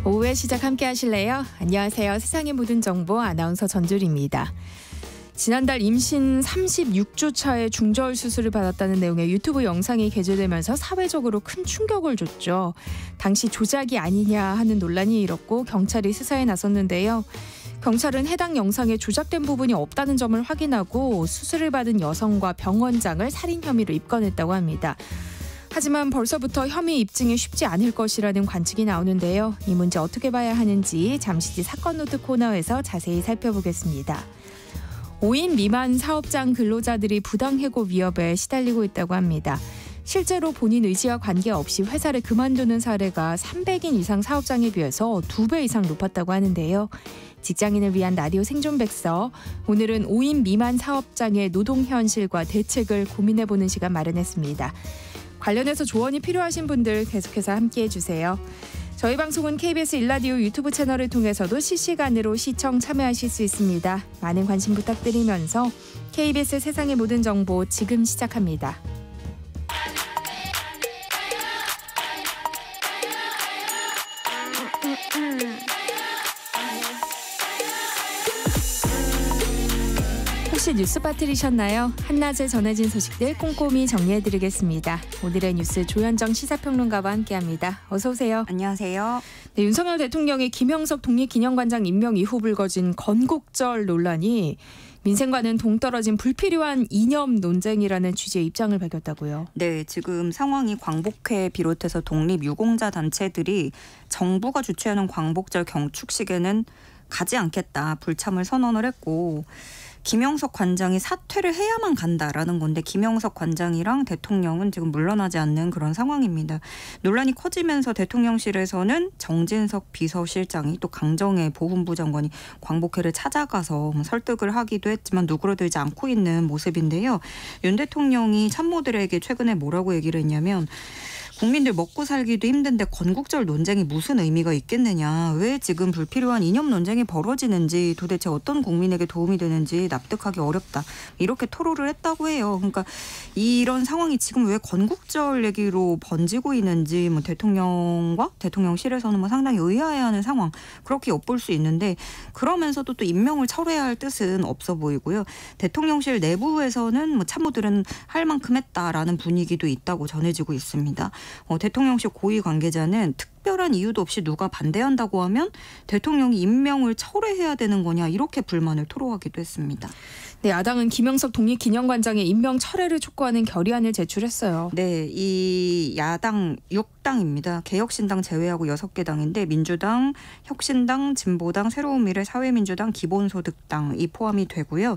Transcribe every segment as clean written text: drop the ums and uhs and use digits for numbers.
오후에 시작 함께 하실래요? 안녕하세요. 세상의 모든 정보 아나운서 전주리입니다. 지난달 임신 36주 차에 중절 수술을 받았다는 내용의 유튜브 영상이 게재되면서 사회적으로 큰 충격을 줬죠. 당시 조작이 아니냐 하는 논란이 일었고 경찰이 수사에 나섰는데요. 경찰은 해당 영상에 조작된 부분이 없다는 점을 확인하고 수술을 받은 여성과 병원장을 살인 혐의로 입건했다고 합니다. 하지만 벌써부터 혐의 입증이 쉽지 않을 것이라는 관측이 나오는데요. 이 문제 어떻게 봐야 하는지 잠시 뒤 사건 노트 코너에서 자세히 살펴보겠습니다. 5인 미만 사업장 근로자들이 부당해고 위협에 시달리고 있다고 합니다. 실제로 본인 의지와 관계없이 회사를 그만두는 사례가 300인 이상 사업장에 비해서 2배 이상 높았다고 하는데요. 직장인을 위한 라디오 생존백서, 오늘은 5인 미만 사업장의 노동 현실과 대책을 고민해보는 시간 마련했습니다. 관련해서 조언이 필요하신 분들 계속해서 함께해 주세요. 저희 방송은 KBS 일라디오 유튜브 채널을 통해서도 실시간으로 시청 참여하실 수 있습니다. 많은 관심 부탁드리면서 KBS 세상의 모든 정보 지금 시작합니다. 혹시 뉴스 빠뜨리셨나요? 한낮에 전해진 소식들 꼼꼼히 정리해드리겠습니다. 오늘의 뉴스 조현정 시사평론가와 함께합니다. 어서 오세요. 안녕하세요. 네, 윤석열 대통령의 김영석 독립기념관장 임명 이후 불거진 건국절 논란이 민생과는 동떨어진 불필요한 이념 논쟁이라는 취지의 입장을 밝혔다고요. 네, 지금 상황이 광복회 비롯해서 독립유공자 단체들이 정부가 주최하는 광복절 경축식에는 가지 않겠다 불참을 선언을 했고, 김영석 관장이 사퇴를 해야만 간다라는 건데 김영석 관장이랑 대통령은 지금 물러나지 않는 그런 상황입니다. 논란이 커지면서 대통령실에서는 정진석 비서실장이 또 강정혜 보훈부 장관이 광복회를 찾아가서 설득을 하기도 했지만 누그러들지 않고 있는 모습인데요. 윤 대통령이 참모들에게 최근에 뭐라고 얘기를 했냐면, 국민들 먹고 살기도 힘든데 건국절 논쟁이 무슨 의미가 있겠느냐. 왜 지금 불필요한 이념 논쟁이 벌어지는지, 도대체 어떤 국민에게 도움이 되는지 납득하기 어렵다. 이렇게 토로를 했다고 해요. 그러니까 이런 상황이 지금 왜 건국절 얘기로 번지고 있는지 대통령과 대통령실에서는 상당히 의아해하는 상황, 그렇게 엿볼 수 있는데, 그러면서도 또 임명을 철회해야 할 뜻은 없어 보이고요. 대통령실 내부에서는 참모들은 할 만큼 했다라는 분위기도 있다고 전해지고 있습니다. 대통령실 고위 관계자는 특별한 이유도 없이 누가 반대한다고 하면 대통령이 임명을 철회해야 되는 거냐, 이렇게 불만을 토로하기도 했습니다. 네, 야당은 김영석 독립기념관장의 임명 철회를 촉구하는 결의안을 제출했어요. 네, 이 야당 6당입니다. 개혁신당 제외하고 6개 당인데 민주당, 혁신당, 진보당, 새로운미래, 사회민주당, 기본소득당이 포함이 되고요.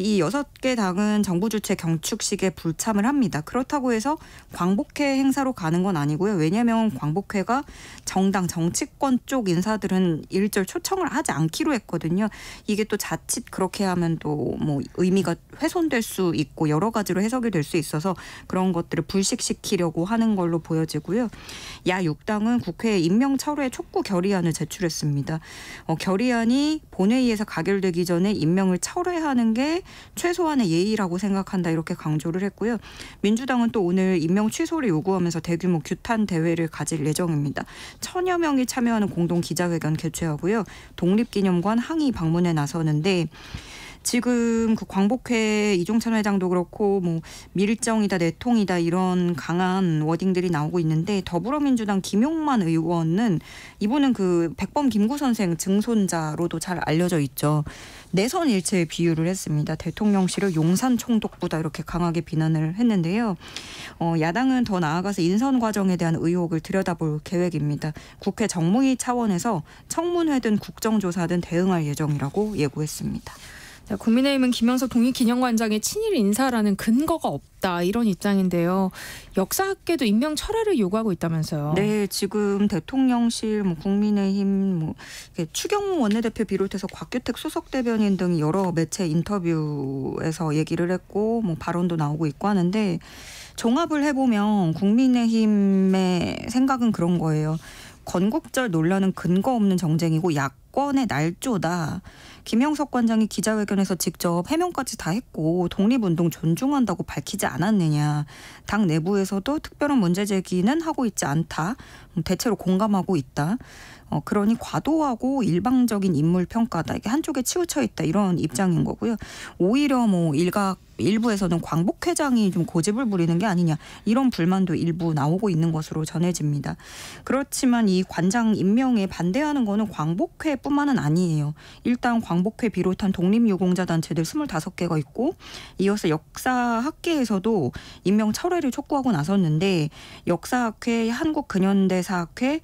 이 6개 당은 정부 주최 경축식에 불참을 합니다. 그렇다고 해서 광복회 행사로 가는 건 아니고요. 왜냐하면 광복회가 정당 정치권 쪽 인사들은 일절 초청을 하지 않기로 했거든요. 이게 또 자칫 그렇게 하면 또 의미가 훼손될 수 있고 여러 가지로 해석이 될 수 있어서 그런 것들을 불식시키려고 하는 걸로 보여지고요. 야 6당은 국회에 임명 철회 촉구 결의안을 제출했습니다. 결의안이 본회의에서 가결되기 전에 임명을 철회하는 게 최소한의 예의라고 생각한다, 이렇게 강조를 했고요. 민주당은 또 오늘 임명 취소를 요구하면서 대규모 규탄 대회를 가질 예정입니다. 1000여 명이 참여하는 공동 기자회견 개최하고요. 독립기념관 항의 방문에 나서는데, 지금 그 광복회 이종찬 회장도 그렇고 밀정이다, 내통이다, 이런 강한 워딩들이 나오고 있는데, 더불어민주당 김용만 의원은 이분은 그 백범 김구 선생 증손자로도 잘 알려져 있죠. 내선 일체에 비유를 했습니다. 대통령실을 용산 총독부다, 이렇게 강하게 비난을 했는데요. 야당은 더 나아가서 인선 과정에 대한 의혹을 들여다볼 계획입니다. 국회 정무위 차원에서 청문회든 국정조사든 대응할 예정이라고 예고했습니다. 자, 국민의힘은 김영석 독립기념관장의 친일 인사라는 근거가 없다, 이런 입장인데요. 역사학계도 임명 철회를 요구하고 있다면서요. 네, 지금 대통령실, 국민의힘, 추경호 원내대표 비롯해서 곽규택 수석대변인 등이 여러 매체 인터뷰에서 얘기를 했고 발언도 나오고 있고 하는데, 종합을 해보면 국민의힘의 생각은 그런 거예요. 건국절 논란은 근거 없는 정쟁이고 야권의 날조다. 김영석 관장이 기자회견에서 직접 해명까지 다 했고 독립운동 존중한다고 밝히지 않았느냐. 당 내부에서도 특별한 문제 제기는 하고 있지 않다. 대체로 공감하고 있다. 그러니 과도하고 일방적인 인물 평가다. 이게 한쪽에 치우쳐 있다. 이런 입장인 거고요. 오히려 일부에서는 광복 회장이 좀 고집을 부리는 게 아니냐. 이런 불만도 일부 나오고 있는 것으로 전해집니다. 그렇지만 이 관장 임명에 반대하는 거는 광복회뿐만은 아니에요. 일단 광복회 비롯한 독립유공자 단체들 25개가 있고 이어서 역사학계에서도 임명 철회를 촉구하고 나섰는데 역사학회, 한국근현대사학회,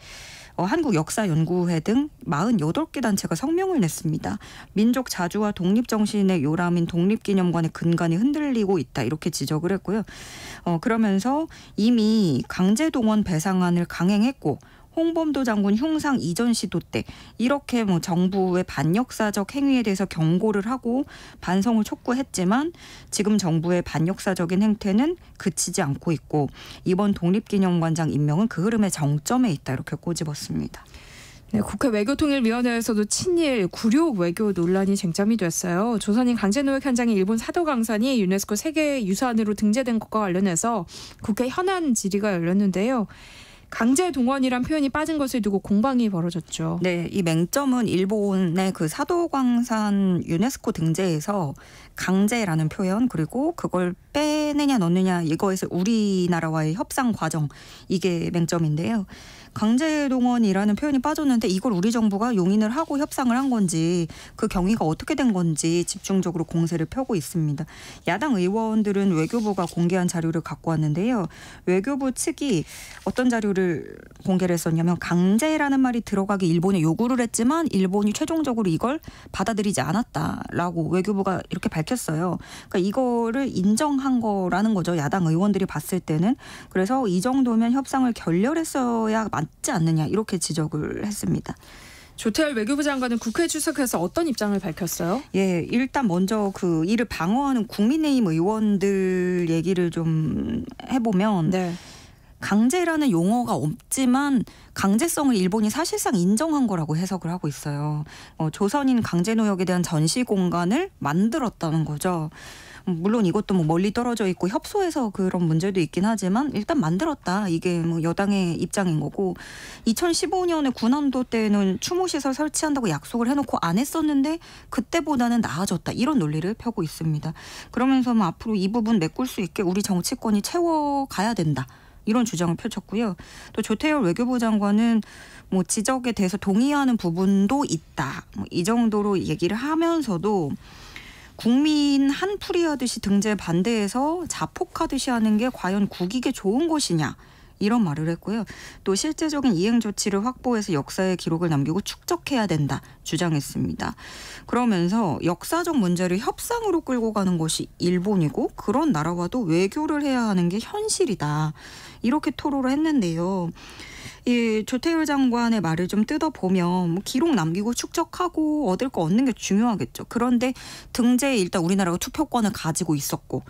한국역사연구회 등 48개 단체가 성명을 냈습니다. 민족 자주와 독립정신의 요람인 독립기념관의 근간이 흔들리고 있다. 이렇게 지적을 했고요. 그러면서 이미 강제동원 배상안을 강행했고 홍범도 장군 흉상 이전 시도 때 이렇게 정부의 반역사적 행위에 대해서 경고를 하고 반성을 촉구했지만 지금 정부의 반역사적인 행태는 그치지 않고 있고 이번 독립기념관장 임명은 그 흐름의 정점에 있다. 이렇게 꼬집었습니다. 네, 국회 외교통일위원회에서도 친일 96 외교 논란이 쟁점이 됐어요. 조선인 강제노역 현장의 일본 사도강산이 유네스코 세계유산으로 등재된 것과 관련해서 국회 현안 질의가 열렸는데요. 강제 동원이란 표현이 빠진 것을 두고 공방이 벌어졌죠. 네, 이 맹점은 일본의 그 사도광산 유네스코 등재에서 강제라는 표현 그리고 그걸 빼내냐 넣느냐 이거에서 우리나라와의 협상 과정 이게 맹점인데요. 강제동원이라는 표현이 빠졌는데 이걸 우리 정부가 용인을 하고 협상을 한 건지 그 경위가 어떻게 된 건지 집중적으로 공세를 펴고 있습니다. 야당 의원들은 외교부가 공개한 자료를 갖고 왔는데요. 외교부 측이 어떤 자료를 공개를 했었냐면 강제라는 말이 들어가기 일본에 요구를 했지만 일본이 최종적으로 이걸 받아들이지 않았다라고 외교부가 이렇게 밝혔어요. 그러니까 이거를 인정한 거라는 거죠. 야당 의원들이 봤을 때는. 그래서 이 정도면 협상을 결렬했어야 맞지 않느냐 이렇게 지적을 했습니다. 조태열 외교부 장관은 국회 출석해서 어떤 입장을 밝혔어요? 예, 일단 먼저 그 이를 방어하는 국민의힘 의원들 얘기를 좀 해보면 네. 강제라는 용어가 없지만 강제성을 일본이 사실상 인정한 거라고 해석을 하고 있어요. 조선인 강제노역에 대한 전시 공간을 만들었다는 거죠. 물론 이것도 멀리 떨어져 있고 협소해서 그런 문제도 있긴 하지만 일단 만들었다. 이게 여당의 입장인 거고 2015년에 군함도 때는 추모시설 설치한다고 약속을 해놓고 안 했었는데 그때보다는 나아졌다. 이런 논리를 펴고 있습니다. 그러면서 앞으로 이 부분 메꿀 수 있게 우리 정치권이 채워가야 된다. 이런 주장을 펼쳤고요. 또 조태열 외교부 장관은 지적에 대해서 동의하는 부분도 있다. 이 정도로 얘기를 하면서도 국민 한풀이 하듯이 등재 반대해서 자폭하듯이 하는 게 과연 국익에 좋은 것이냐. 이런 말을 했고요. 또 실제적인 이행 조치를 확보해서 역사의 기록을 남기고 축적해야 된다 주장했습니다. 그러면서 역사적 문제를 협상으로 끌고 가는 것이 일본이고 그런 나라와도 외교를 해야 하는 게 현실이다. 이렇게 토로를 했는데요. 이 조태열 장관의 말을 좀 뜯어보면 기록 남기고 축적하고 얻을 거 얻는 게 중요하겠죠. 그런데 등재에 일단 우리나라가 투표권을 가지고 있었고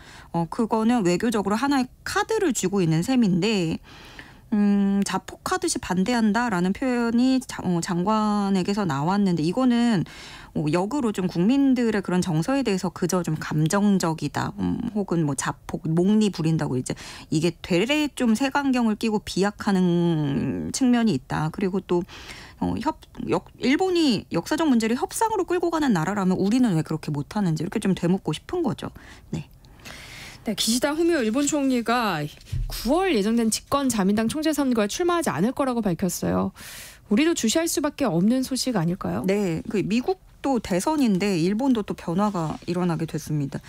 그거는 외교적으로 하나의 카드를 쥐고 있는 셈인데 자폭하듯이 반대한다라는 표현이 장관에게서 나왔는데 이거는 역으로 좀 국민들의 그런 정서에 대해서 그저 좀 감정적이다 혹은 자폭, 목리 부린다고 이게 되레 좀 색안경을 끼고 비약하는 측면이 있다. 그리고 또 일본이 역사적 문제를 협상으로 끌고 가는 나라라면 우리는 왜 그렇게 못하는지 이렇게 좀 되묻고 싶은 거죠. 네. 네, 기시다 후미오 일본 총리가 9월 예정된 집권자민당 총재 선거에 출마하지 않을 거라고 밝혔어요. 우리도 주시할 수밖에 없는 소식 아닐까요? 네, 미국도 대선인데 일본도 또 변화가 일어나게 됐습니다.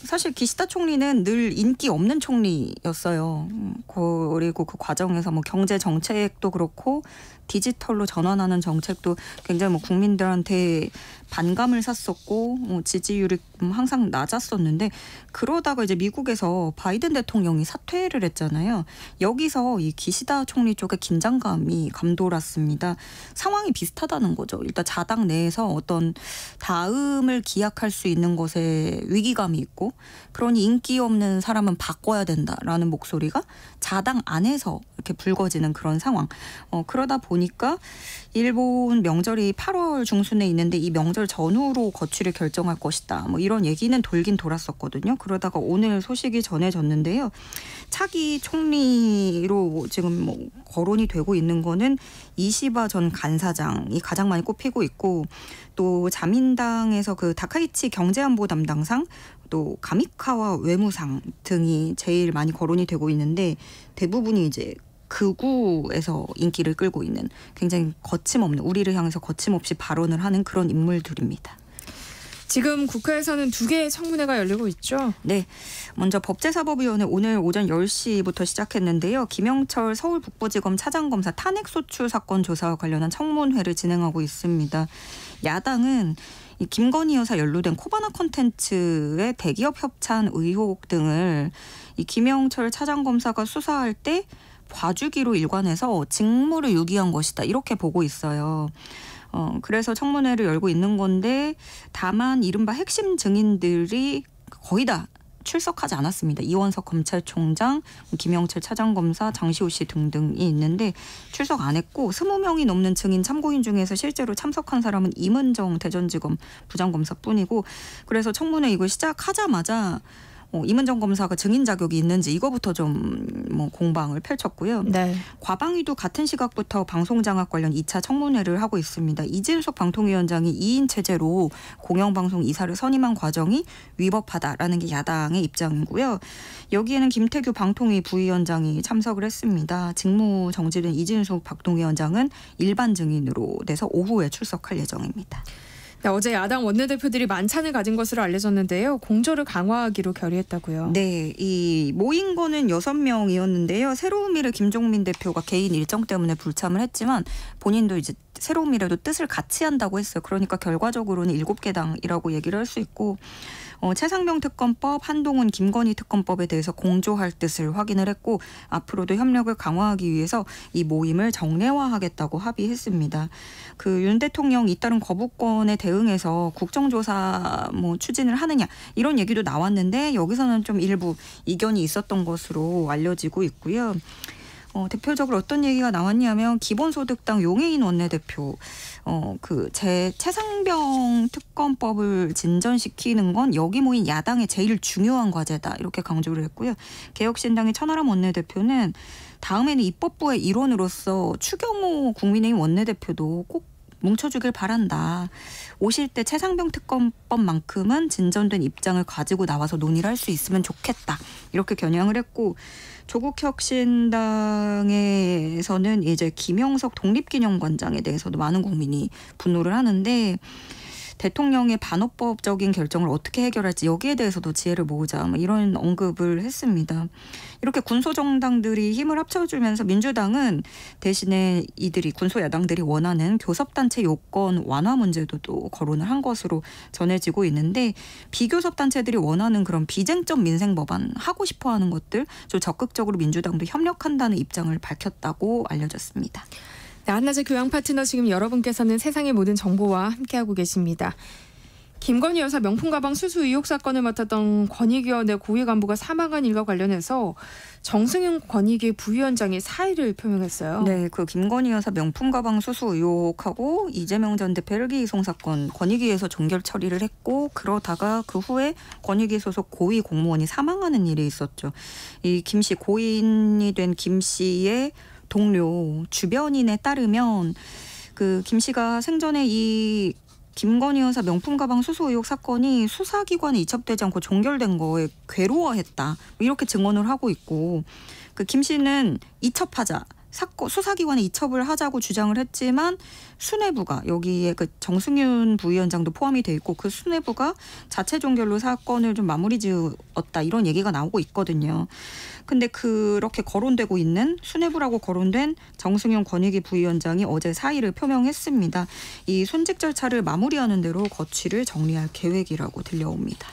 사실 기시다 총리는 늘 인기 없는 총리였어요. 그리고 그 과정에서 경제 정책도 그렇고 디지털로 전환하는 정책도 굉장히 국민들한테 반감을 샀었고 지지율이 항상 낮았었는데 그러다가 미국에서 바이든 대통령이 사퇴를 했잖아요. 여기서 이 기시다 총리 쪽에 긴장감이 감돌았습니다. 상황이 비슷하다는 거죠. 일단 자당 내에서 어떤 다음을 기약할 수 있는 것에 위기감이 있고 그러니 인기 없는 사람은 바꿔야 된다라는 목소리가 자당 안에서 이렇게 불거지는 그런 상황. 그러다 보니까 일본 명절이 8월 중순에 있는데 이 명절 전후로 거취를 결정할 것이다. 이런 얘기는 돌긴 돌았었거든요. 그러다가 오늘 소식이 전해졌는데요. 차기 총리로 지금 뭐 거론이 되고 있는 거는 이시바 전 간사장이 가장 많이 꼽히고 있고 또 자민당에서 그 다카이치 경제안보 담당상 또 가미카와 외무상 등이 제일 많이 거론이 되고 있는데 대부분이 이제 극우에서 인기를 끌고 있는 굉장히 거침없는 우리를 향해서 거침없이 발언을 하는 그런 인물들입니다. 지금 국회에서는 2개의 청문회가 열리고 있죠? 네. 먼저 법제사법위원회 오늘 오전 10시부터 시작했는데요. 김영철 서울북부지검 차장검사 탄핵소추 사건 조사와 관련한 청문회를 진행하고 있습니다. 야당은 이 김건희 여사 연루된 코바나 콘텐츠의 대기업 협찬 의혹 등을 이 김영철 차장검사가 수사할 때 봐주기로 일관해서 직무를 유기한 것이다. 이렇게 보고 있어요. 그래서 청문회를 열고 있는 건데 다만 이른바 핵심 증인들이 거의 다 출석하지 않았습니다. 이원석 검찰총장, 김영철 차장검사, 장시호 씨 등등이 있는데 출석 안 했고 20명이 넘는 증인 참고인 중에서 실제로 참석한 사람은 임은정 대전지검 부장검사뿐이고 그래서 청문회 이거 시작하자마자 임은정 검사가 증인 자격이 있는지 이거부터 좀 뭐 공방을 펼쳤고요. 네. 과방위도 같은 시각부터 방송장악 관련 2차 청문회를 하고 있습니다. 이진숙 방통위원장이 2인 체제로 공영방송 이사를 선임한 과정이 위법하다라는 게 야당의 입장이고요. 여기에는 김태규 방통위 부위원장이 참석을 했습니다. 직무 정지된 이진숙 방통위원장은 일반 증인으로 돼서 오후에 출석할 예정입니다. 네, 어제 야당 원내대표들이 만찬을 가진 것으로 알려졌는데요. 공조를 강화하기로 결의했다고요. 네, 이 모인 거는 6명이었는데요. 새로운미래 김종민 대표가 개인 일정 때문에 불참을 했지만 본인도 이제 새로운미래도 뜻을 같이 한다고 했어요. 그러니까 결과적으로는 7개 당이라고 얘기를 할 수 있고 최상병 특검법, 한동훈, 김건희 특검법에 대해서 공조할 뜻을 확인을 했고 앞으로도 협력을 강화하기 위해서 이 모임을 정례화하겠다고 합의했습니다. 그 윤 대통령 잇따른 거부권에 대응해서 국정조사 뭐 추진을 하느냐 이런 얘기도 나왔는데 여기서는 좀 일부 이견이 있었던 것으로 알려지고 있고요. 대표적으로 어떤 얘기가 나왔냐면 기본소득당 용해인 원내대표 최상병 특검법을 진전시키는 건 여기 모인 야당의 제일 중요한 과제다 이렇게 강조를 했고요. 개혁신당의 천하람 원내대표는 다음에는 입법부의 일원으로서 추경호 국민의힘 원내대표도 꼭 뭉쳐주길 바란다. 오실 때 최상병 특검법만큼은 진전된 입장을 가지고 나와서 논의를 할 수 있으면 좋겠다. 이렇게 겨냥을 했고 조국혁신당에서는 이제 김영석 독립기념관장에 대해서도 많은 국민이 분노를 하는데 대통령의 반헌법적인 결정을 어떻게 해결할지 여기에 대해서도 지혜를 모으자 이런 언급을 했습니다. 이렇게 군소정당들이 힘을 합쳐주면서 민주당은 대신에 이들이 군소야당들이 원하는 교섭단체 요건 완화 문제도 또 거론을 한 것으로 전해지고 있는데 비교섭단체들이 원하는 그런 비쟁점 민생법안 하고 싶어하는 것들 좀 적극적으로 민주당도 협력한다는 입장을 밝혔다고 알려졌습니다. 네, 한낮의 교양 파트너 지금 여러분께서는 세상의 모든 정보와 함께하고 계십니다. 김건희 여사 명품 가방 수수 의혹 사건을 맡았던 권익위원회 고위 간부가 사망한 일과 관련해서 정승윤 권익위 부위원장이 사의를 표명했어요. 네, 그 김건희 여사 명품 가방 수수 의혹하고 이재명 전 대표 헬기 이송 사건 권익위에서 종결 처리를 했고 그러다가 그 후에 권익위 소속 고위 공무원이 사망하는 일이 있었죠. 이 김 씨 고인이 된 김 씨의 동료 주변인에 따르면 그 김 씨가 생전에 이 김건희 여사 명품 가방 수수 의혹 사건이 수사기관에 이첩되지 않고 종결된 거에 괴로워했다 이렇게 증언을 하고 있고 그 김 씨는 이첩하자 수사기관에 이첩을 하자고 주장을 했지만 수뇌부가 여기에 그 정승윤 부위원장도 포함이 돼 있고 그 수뇌부가 자체 종결로 사건을 좀 마무리 지었다 이런 얘기가 나오고 있거든요. 근데 그렇게 거론되고 있는 수뇌부라고 거론된 정승윤 권익위 부위원장이 어제 사의를 표명했습니다. 이 손직 절차를 마무리하는 대로 거취를 정리할 계획이라고 들려옵니다.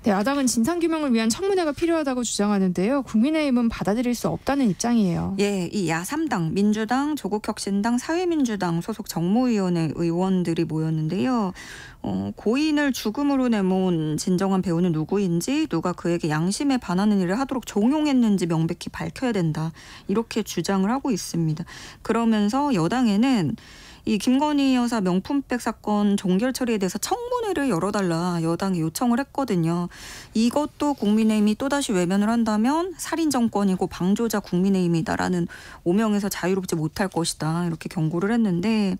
네, 야당은 진상규명을 위한 청문회가 필요하다고 주장하는데요. 국민의힘은 받아들일 수 없다는 입장이에요. 예, 이 야3당, 민주당, 조국혁신당, 사회민주당 소속 정무위원회 의원들이 모였는데요. 고인을 죽음으로 내몬 진정한 배우는 누구인지 누가 그에게 양심에 반하는 일을 하도록 종용했는지 명백히 밝혀야 된다. 이렇게 주장을 하고 있습니다. 그러면서 여당에는 이 김건희 여사 명품백 사건 종결 처리에 대해서 청문회를 열어달라 여당이 요청을 했거든요. 이것도 국민의힘이 또다시 외면을 한다면 살인 정권이고 방조자 국민의힘이다라는 오명에서 자유롭지 못할 것이다 이렇게 경고를 했는데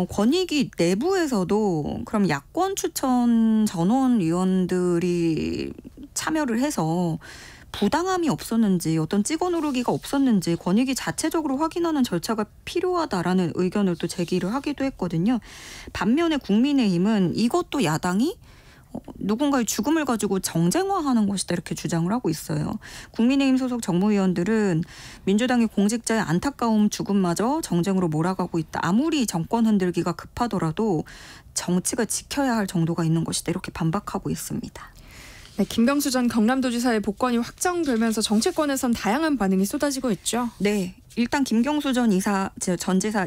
권익위 내부에서도 그럼 야권 추천 전원위원들이 참여를 해서 부당함이 없었는지 어떤 찍어 누르기가 없었는지 권익위 자체적으로 확인하는 절차가 필요하다라는 의견을 또 제기를 하기도 했거든요. 반면에 국민의힘은 이것도 야당이 누군가의 죽음을 가지고 정쟁화하는 것이다 이렇게 주장을 하고 있어요. 국민의힘 소속 정무위원들은 민주당이 공직자의 안타까움 죽음마저 정쟁으로 몰아가고 있다. 아무리 정권 흔들기가 급하더라도 정치가 지켜야 할 정도가 있는 것이다 이렇게 반박하고 있습니다. 네, 김경수 전 경남도지사의 복권이 확정되면서 정치권에선 다양한 반응이 쏟아지고 있죠. 네. 일단 김경수 전 지사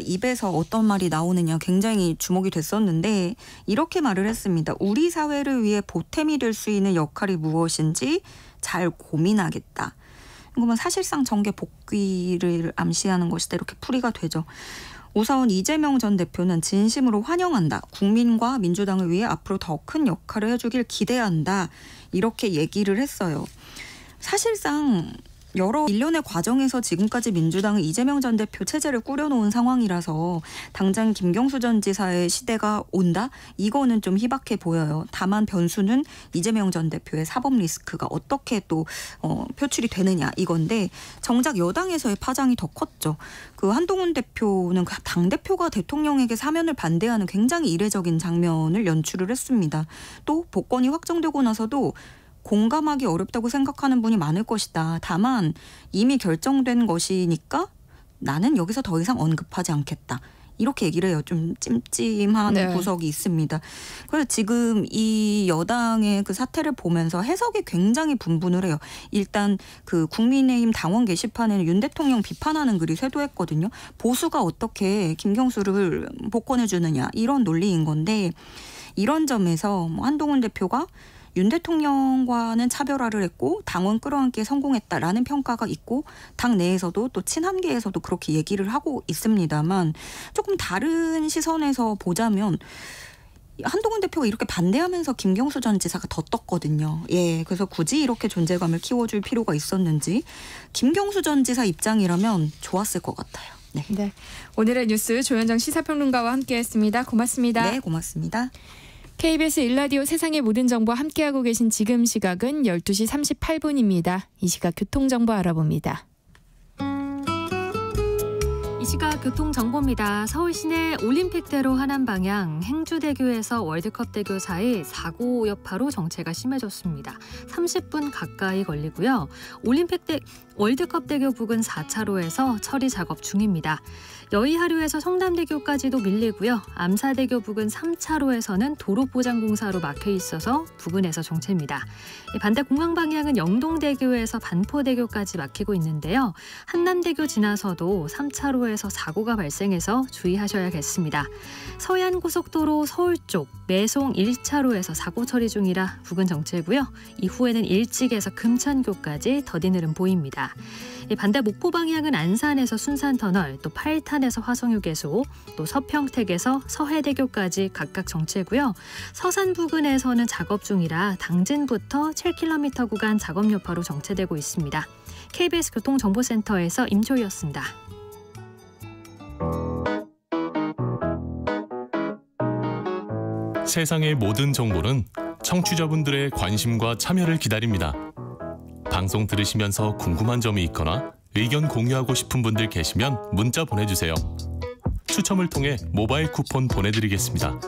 입에서 어떤 말이 나오느냐 굉장히 주목이 됐었는데 이렇게 말을 했습니다. 우리 사회를 위해 보탬이 될 수 있는 역할이 무엇인지 잘 고민하겠다. 이거는 사실상 정계 복귀를 암시하는 것이다 이렇게 풀이가 되죠. 우선 이재명 전 대표는 진심으로 환영한다. 국민과 민주당을 위해 앞으로 더 큰 역할을 해주길 기대한다. 이렇게 얘기를 했어요. 사실상 여러 일련의 과정에서 지금까지 민주당은 이재명 전 대표 체제를 꾸려놓은 상황이라서 당장 김경수 전 지사의 시대가 온다? 이거는 좀 희박해 보여요. 다만 변수는 이재명 전 대표의 사법 리스크가 어떻게 또 표출이 되느냐 이건데 정작 여당에서의 파장이 더 컸죠. 그 한동훈 대표는 당대표가 대통령에게 사면을 반대하는 굉장히 이례적인 장면을 연출을 했습니다. 또 복권이 확정되고 나서도 공감하기 어렵다고 생각하는 분이 많을 것이다. 다만 이미 결정된 것이니까 나는 여기서 더 이상 언급하지 않겠다. 이렇게 얘기를 해요. 좀 찜찜한 구석이 있습니다. 그래서 지금 이 여당의 그 사태를 보면서 해석이 굉장히 분분을 해요. 일단 그 국민의힘 당원 게시판에는 윤 대통령 비판하는 글이 쇄도했거든요. 보수가 어떻게 김경수를 복권해 주느냐 이런 논리인 건데 이런 점에서 한동훈 대표가 윤 대통령과는 차별화를 했고 당원 끌어안기에 성공했다라는 평가가 있고 당 내에서도 또 친한계에서도 그렇게 얘기를 하고 있습니다만 조금 다른 시선에서 보자면 한동훈 대표가 이렇게 반대하면서 김경수 전 지사가 더 떴거든요. 예, 그래서 굳이 이렇게 존재감을 키워줄 필요가 있었는지 김경수 전 지사 입장이라면 좋았을 것 같아요. 네. 네. 오늘의 뉴스 조현정 시사평론가와 함께했습니다. 고맙습니다. 네, 고맙습니다. KBS 1라디오 세상의 모든 정보 함께하고 계신 지금 시각은 12시 38분입니다. 이 시각 교통정보 알아봅니다. 이 시각 교통정보입니다. 서울 시내 올림픽대로 하남 방향 행주대교에서 월드컵대교 사이 사고 여파로 정체가 심해졌습니다. 30분 가까이 걸리고요. 월드컵대교 부근 4차로에서 처리 작업 중입니다. 여의하류에서 성남대교까지도 밀리고요. 암사대교 부근 3차로에서는 도로보장공사로 막혀 있어서 부근에서 정체입니다. 반대 공항 방향은 영동대교에서 반포대교까지 막히고 있는데요. 한남대교 지나서도 3차로에서 사고가 발생해서 주의하셔야겠습니다. 서해안고속도로 서울 쪽 매송 1차로에서 사고 처리 중이라 부근 정체고요. 이후에는 일찍에서 금천교까지 더딘 흐름 보입니다. 반대 목포 방향은 안산에서 순산터널, 또 팔탄에서 화성휴게소, 또 서평택에서 서해대교까지 각각 정체고요. 서산 부근에서는 작업 중이라 당진부터 7km 구간 작업 여파로 정체되고 있습니다. KBS 교통정보센터에서 임초희였습니다. 세상의 모든 정보는 청취자분들의 관심과 참여를 기다립니다. 방송 들으시면서 궁금한 점이 있거나 의견 공유하고 싶은 분들 계시면 문자 보내주세요. 추첨을 통해 모바일 쿠폰 보내드리겠습니다.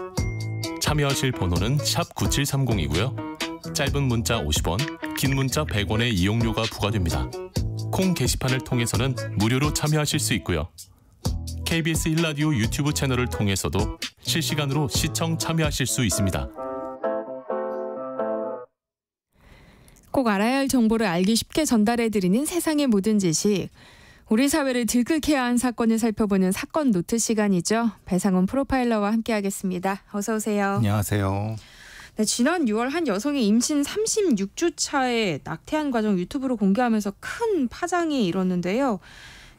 참여하실 번호는 샵 9730이고요. 짧은 문자 50원, 긴 문자 100원의 이용료가 부과됩니다. 콩 게시판을 통해서는 무료로 참여하실 수 있고요. KBS 1라디오 유튜브 채널을 통해서도 실시간으로 시청 참여하실 수 있습니다. 꼭 알아야 할 정보를 알기 쉽게 전달해드리는 세상의 모든 지식. 우리 사회를 들끓게 한 사건을 살펴보는 사건 노트 시간이죠. 배상훈 프로파일러와 함께하겠습니다. 어서 오세요. 안녕하세요. 네, 지난 6월 한 여성이 임신 36주 차에 낙태한 과정 유튜브로 공개하면서 큰 파장이 일었는데요.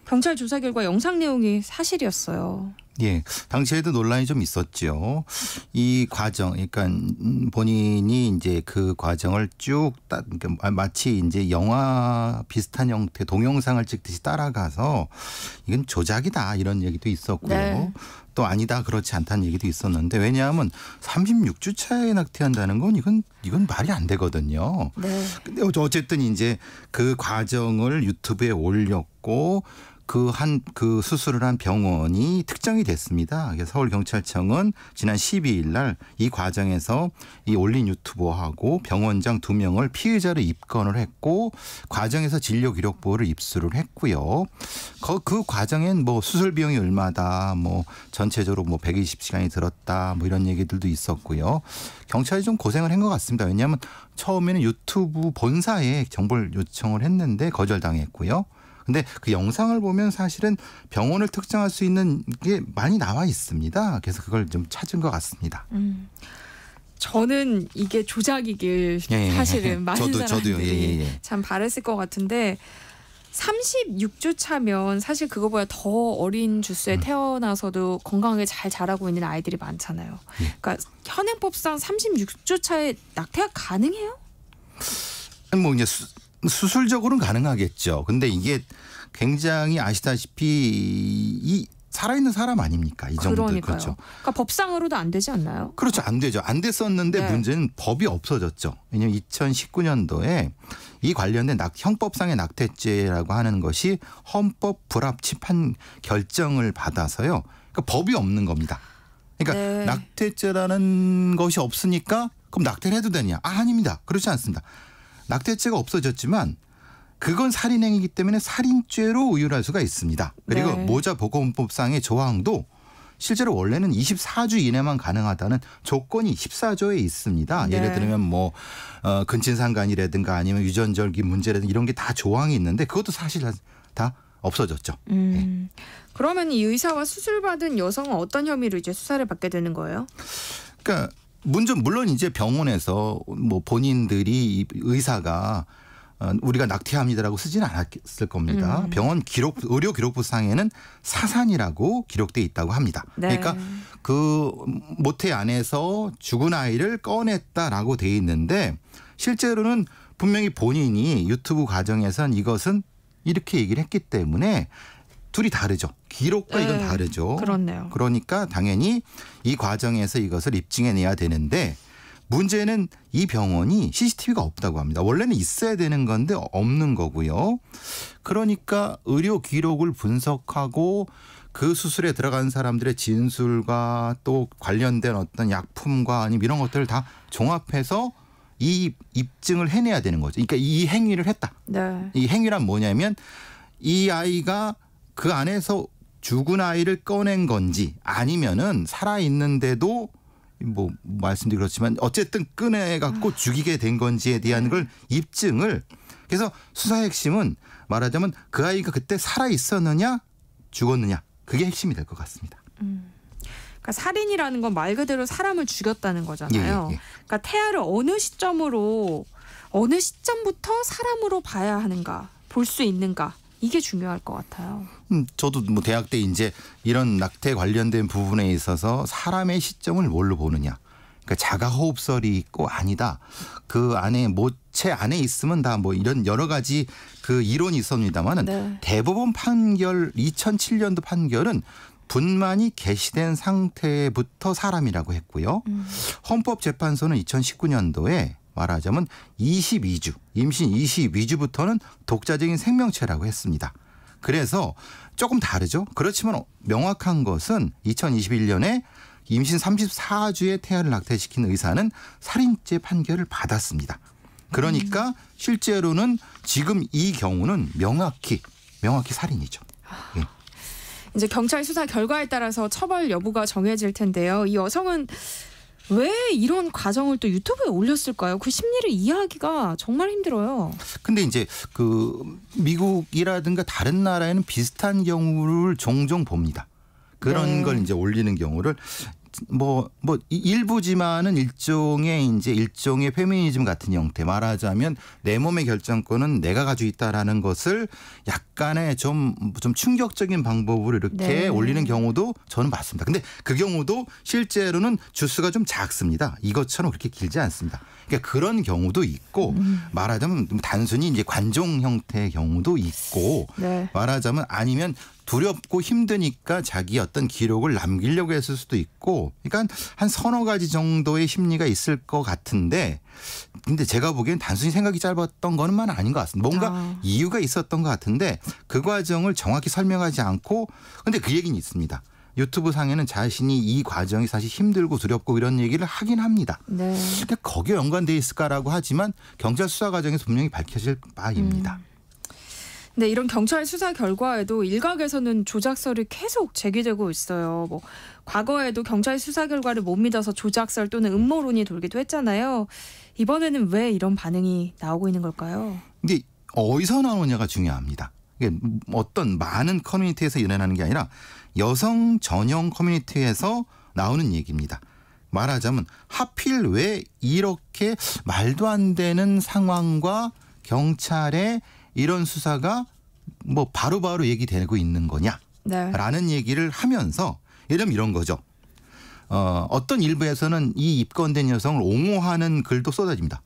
경찰 조사 결과 영상 내용이 사실이었어요. 예, 당시에도 논란이 좀 있었죠. 이 과정, 그러니까 본인이 이제 그 과정을 쭉 그러니까 마치 이제 영화 비슷한 형태 동영상을 찍듯이 따라가서 이건 조작이다 이런 얘기도 있었고요. 네. 또 아니다 그렇지 않다는 얘기도 있었는데 왜냐하면 36주 차에 낙태한다는 건 이건 말이 안 되거든요. 네. 근데 어쨌든 이제 그 과정을 유튜브에 올렸고 그 수술을 한 병원이 특정이 됐습니다. 서울경찰청은 지난 12일 날 이 과정에서 이 올린 유튜버하고 병원장 2명을 피의자로 입건을 했고 과정에서 진료기록부를 입수를 했고요. 그 과정엔 뭐 수술 비용이 얼마다 뭐 전체적으로 뭐 120시간이 들었다 뭐 이런 얘기들도 있었고요. 경찰이 좀 고생을 한 것 같습니다. 왜냐하면 처음에는 유튜브 본사에 정보를 요청을 했는데 거절당했고요. 근데 그 영상을 보면 사실은 병원을 특정할 수 있는 게 많이 나와 있습니다. 그래서 그걸 좀 찾은 것 같습니다. 저는 이게 조작이길 사실은 많은 사람들이 참 바랬을 것 같은데 36주 차면 사실 그거보다 더 어린 주수에 태어나서도 건강하게 잘 자라고 있는 아이들이 많잖아요. 그러니까 현행법상 36주 차에 낙태가 가능해요? 뭐 이제 수술적으로는 가능하겠죠. 근데 이게 굉장히 아시다시피 이 살아있는 사람 아닙니까? 이 정도. 그렇죠. 그러니까 법상으로도 안 되지 않나요? 그렇죠. 안 되죠. 안 됐었는데 네. 문제는 법이 없어졌죠. 왜냐하면 2019년도에 이 관련된 형법상의 낙태죄라고 하는 것이 헌법 불합치판 결정을 받아서요. 그러니까 법이 없는 겁니다. 그러니까 네. 낙태죄라는 것이 없으니까 그럼 낙태를 해도 되냐? 아닙니다. 그렇지 않습니다. 낙태죄가 없어졌지만 그건 살인행위이기 때문에 살인죄로 의율할 수가 있습니다. 그리고 네. 모자보건법상의 조항도 실제로 원래는 24주 이내만 가능하다는 조건이 14조에 있습니다. 네. 예를 들면 뭐 근친상간이라든가 아니면 유전절기 문제라든가 이런 게 다 조항이 있는데 그것도 사실 다 없어졌죠. 네. 그러면 이 의사와 수술받은 여성은 어떤 혐의로 이제 수사를 받게 되는 거예요? 그러니까 물론 이제 병원에서 뭐 본인들이 의사가 우리가 낙태합니다라고 쓰지는 않았을 겁니다. 병원 의료 기록부 상에는 사산이라고 기록돼 있다고 합니다. 네. 그러니까 그 모태 안에서 죽은 아이를 꺼냈다라고 돼 있는데 실제로는 분명히 본인이 유튜브 과정에선 이것은 이렇게 얘기를 했기 때문에 둘이 다르죠. 기록과 이건 다르죠. 그렇네요. 그러니까 당연히 이 과정에서 이것을 입증해내야 되는데 문제는 이 병원이 CCTV가 없다고 합니다. 원래는 있어야 되는 건데 없는 거고요. 그러니까 의료 기록을 분석하고 그 수술에 들어간 사람들의 진술과 또 관련된 어떤 약품과 아니면 이런 것들을 다 종합해서 이 입증을 해내야 되는 거죠. 그러니까 이 행위를 했다. 네. 이 행위란 뭐냐면 이 아이가 그 안에서 죽은 아이를 꺼낸 건지 아니면은 살아있는데도 뭐 말씀도 그렇지만 어쨌든 꺼내갖고 죽이게 된 건지에 대한 걸 입증을 그래서 수사의 핵심은 말하자면 그 아이가 그때 살아있었느냐 죽었느냐 그게 핵심이 될 것 같습니다. 그러니까 살인이라는 건 말 그대로 사람을 죽였다는 거잖아요. 예. 그러니까 태아를 어느 시점부터 사람으로 봐야 하는가 볼 수 있는가 이게 중요할 것 같아요. 저도 뭐 대학 때 이제 이런 낙태 관련된 부분에 있어서 사람의 시점을 뭘로 보느냐. 그러니까 자가호흡설이 있고 아니다. 그 안에 모체 안에 있으면 다 뭐 이런 여러 가지 그 이론이 있습니다만은 네. 대법원 판결 2007년도 판결은 분만이 개시된 상태부터 사람이라고 했고요. 헌법재판소는 2019년도에 말하자면 22주, 임신 22주부터는 독자적인 생명체라고 했습니다. 그래서 조금 다르죠. 그렇지만 명확한 것은 2021년에 임신 34주에 태아를 낙태시킨 의사는 살인죄 판결을 받았습니다. 그러니까 실제로는 지금 이 경우는 명확히 살인이죠. 예. 이제 경찰 수사 결과에 따라서 처벌 여부가 정해질 텐데요. 이 여성은 왜 이런 과정을 또 유튜브에 올렸을까요? 그 심리를 이해하기가 정말 힘들어요. 근데 이제 그 미국이라든가 다른 나라에는 비슷한 경우를 종종 봅니다. 그런 네. 걸 이제 올리는 경우를 일부지만은 일종의 페미니즘 같은 형태, 말하자면 내 몸의 결정권은 내가 가지고 있다라는 것을 약간의 좀 충격적인 방법으로 이렇게 네. 올리는 경우도 저는 봤습니다. 근데 그 경우도 실제로는 주수가 좀 작습니다. 이것처럼 그렇게 길지 않습니다. 그러니까 그런 경우도 있고 말하자면 단순히 이제 관종 형태의 경우도 있고 네. 말하자면 아니면 두렵고 힘드니까 자기 어떤 기록을 남기려고 했을 수도 있고, 그러니까 한 서너 가지 정도의 심리가 있을 것 같은데, 근데 제가 보기엔 단순히 생각이 짧았던 것만 아닌 것 같습니다. 뭔가 이유가 있었던 것 같은데 그 과정을 정확히 설명하지 않고, 근데 그 얘기는 있습니다. 유튜브 상에는 자신이 이 과정이 사실 힘들고 두렵고 이런 얘기를 하긴 합니다. 네. 근데 거기에 연관돼 있을까라고 하지만 경찰 수사 과정에서 분명히 밝혀질 바입니다. 네, 이런 경찰 수사 결과에도 일각에서는 조작설이 계속 제기되고 있어요. 뭐 과거에도 경찰 수사 결과를 못 믿어서 조작설 또는 음모론이 돌기도 했잖아요. 이번에는 왜 이런 반응이 나오고 있는 걸까요? 근데 어디서 나오느냐가 중요합니다. 이게 어떤 많은 커뮤니티에서 일어나는 게 아니라 여성 전용 커뮤니티에서 나오는 얘기입니다. 말하자면 하필 왜 이렇게 말도 안 되는 상황과 경찰의 이런 수사가 뭐 바로바로 얘기되고 있는 거냐라는 네. 얘기를 하면서 예를 들면 이런 거죠. 어떤 일부에서는 이 입건된 여성을 옹호하는 글도 쏟아집니다.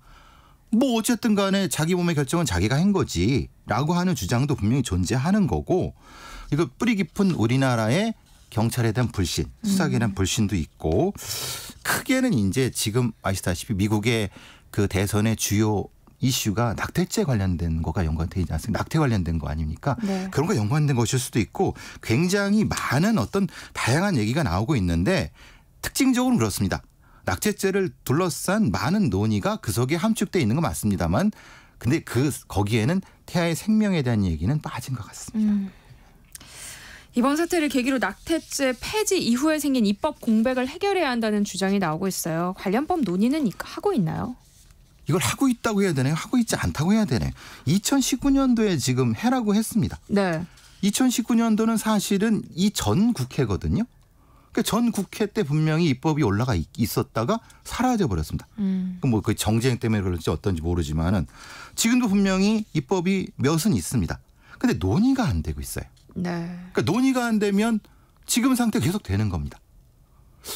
뭐 어쨌든 간에 자기 몸의 결정은 자기가 한 거지라고 하는 주장도 분명히 존재하는 거고, 이거 뿌리 깊은 우리나라의 경찰에 대한 불신, 수사에 대한 불신도 있고, 크게는 이제 지금 아시다시피 미국의 그 대선의 주요 이슈가 낙태죄 관련된 거가 연관되어 있지 않습니까? 낙태 관련된 거 아닙니까? 네. 그런 거 연관된 것일 수도 있고 굉장히 많은 어떤 다양한 얘기가 나오고 있는데 특징적으로 그렇습니다. 낙태죄를 둘러싼 많은 논의가 그 속에 함축되어 있는 건 맞습니다만 근데 거기에는 태아의 생명에 대한 얘기는 빠진 것 같습니다. 이번 사태를 계기로 낙태죄 폐지 이후에 생긴 입법 공백을 해결해야 한다는 주장이 나오고 있어요. 관련법 논의는 하고 있나요? 이걸 하고 있다고 해야 되나요? 하고 있지 않다고 해야 되나요? 2019년도에 지금 해라고 했습니다. 네. 2019년도는 사실은 이 전 국회거든요. 그러니까 전 국회 때 분명히 입법이 올라가 있었다가 사라져 버렸습니다. 뭐 그 정쟁 때문에 그럴지 어떤지 모르지만은 지금도 분명히 입법이 몇은 있습니다. 근데 논의가 안 되고 있어요. 네. 그러니까 논의가 안 되면 지금 상태가 계속 되는 겁니다.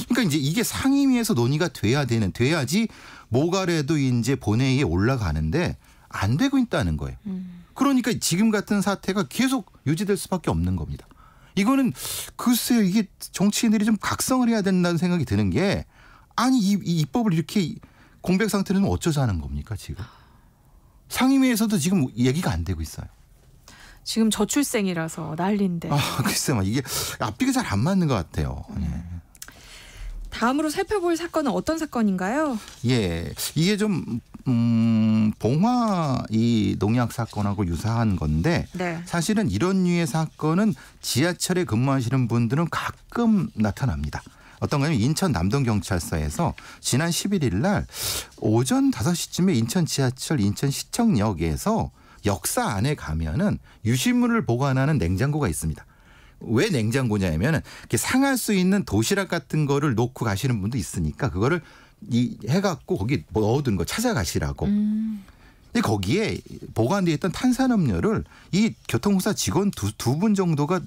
그러니까 이제 이게 상임위에서 논의가 돼야지 뭐가래도 이제 본회의에 올라가는데 안 되고 있다는 거예요. 그러니까 지금 같은 사태가 계속 유지될 수밖에 없는 겁니다. 이거는 글쎄요, 이게 정치인들이 좀 각성을 해야 된다는 생각이 드는 게 아니 이 입법을 이렇게 공백 상태는 어쩌자는 겁니까 지금? 상임위에서도 지금 얘기가 안 되고 있어요. 지금 저출생이라서 난리인데. 글쎄 이게 앞뒤가 잘 안 맞는 것 같아요. 다음으로 살펴볼 사건은 어떤 사건인가요? 예, 이게 좀 봉화 이 농약 사건하고 유사한 건데 네. 사실은 이런 류의 사건은 지하철에 근무하시는 분들은 가끔 나타납니다. 어떤 거냐면 인천 남동경찰서에서 지난 11일 날 오전 5시쯤에 인천 지하철 인천시청역에서 역사 안에 가면은 유실물을 보관하는 냉장고가 있습니다. 왜 냉장고냐면은 상할 수 있는 도시락 같은 거를 놓고 가시는 분도 있으니까 그거를 해갖고 거기 넣어두는 거 찾아가시라고. 근데 거기에 보관되어 있던 탄산음료를 이 교통공사 직원 두 분 정도가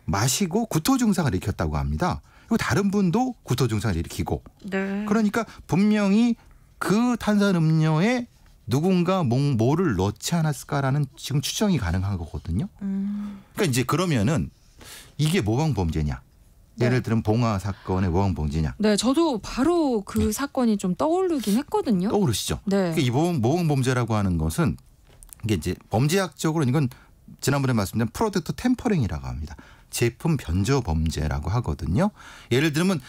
마시고 구토 증상을 일으켰다고 합니다. 그리고 다른 분도 구토 증상을 일으키고. 네. 그러니까 분명히 그 탄산음료에 누군가 뭐를 넣지 않았을까라는 지금 추정이 가능한 거거든요. 그러니까 이제 그러면은 이게 모방범죄냐? 예를 들면 봉화 사건의 모방범죄냐? 네, 저도 바로 그 사건이 좀 떠오르긴 했거든요. 떠오르시죠? 네. 그러니까 이 모방범죄라고 하는 것은 이게 이제 범죄학적으로 이건 지난번에 말씀드린 프로덕트 템퍼링이라고 합니다. 제품 변조 범죄라고 하거든요. 예를 들면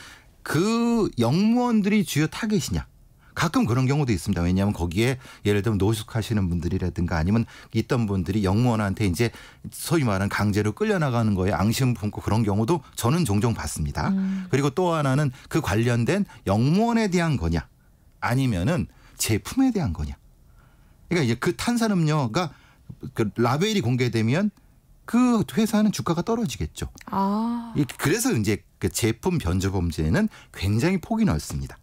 그 영무원들이 주요 타겟이냐? 가끔 그런 경우도 있습니다. 왜냐하면 거기에 예를 들면 노숙하시는 분들이라든가 아니면 있던 분들이 영무원한테 이제 소위 말하는 강제로 끌려나가는 거에 앙심 품고 그런 경우도 저는 종종 봤습니다. 그리고 또 하나는 그 관련된 영무원에 대한 거냐 아니면은 제품에 대한 거냐. 그러니까 이제 그 탄산음료가 그 라벨이 공개되면 그 회사는 주가가 떨어지겠죠. 아. 그래서 이제 그 제품 변조 범죄는 굉장히 폭이 넓습니다.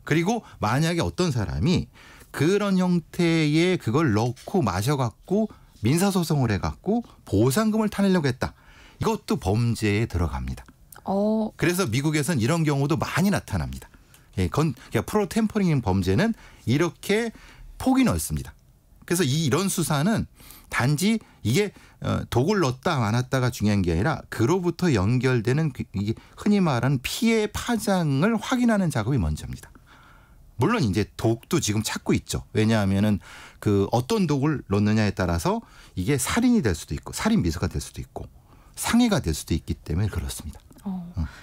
그리고 만약에 어떤 사람이 그런 형태의 그걸 넣고 마셔갖고 민사소송을 해갖고 보상금을 타내려고 했다. 이것도 범죄에 들어갑니다. 그래서 미국에서는 이런 경우도 많이 나타납니다. 그러니까 프로템퍼링 범죄는 이렇게 폭이 넓습니다. 그래서 이런 수사는 단지 이게 독을 넣었다 마놨다가 중요한 게 아니라 그로부터 연결되는 이게 흔히 말하는 피해 파장을 확인하는 작업이 먼저입니다. 물론 이제 독도 지금 찾고 있죠. 왜냐하면은 그 어떤 독을 넣느냐에 따라서 이게 살인이 될 수도 있고 살인 미수가 될 수도 있고 상해가 될 수도 있기 때문에 그렇습니다.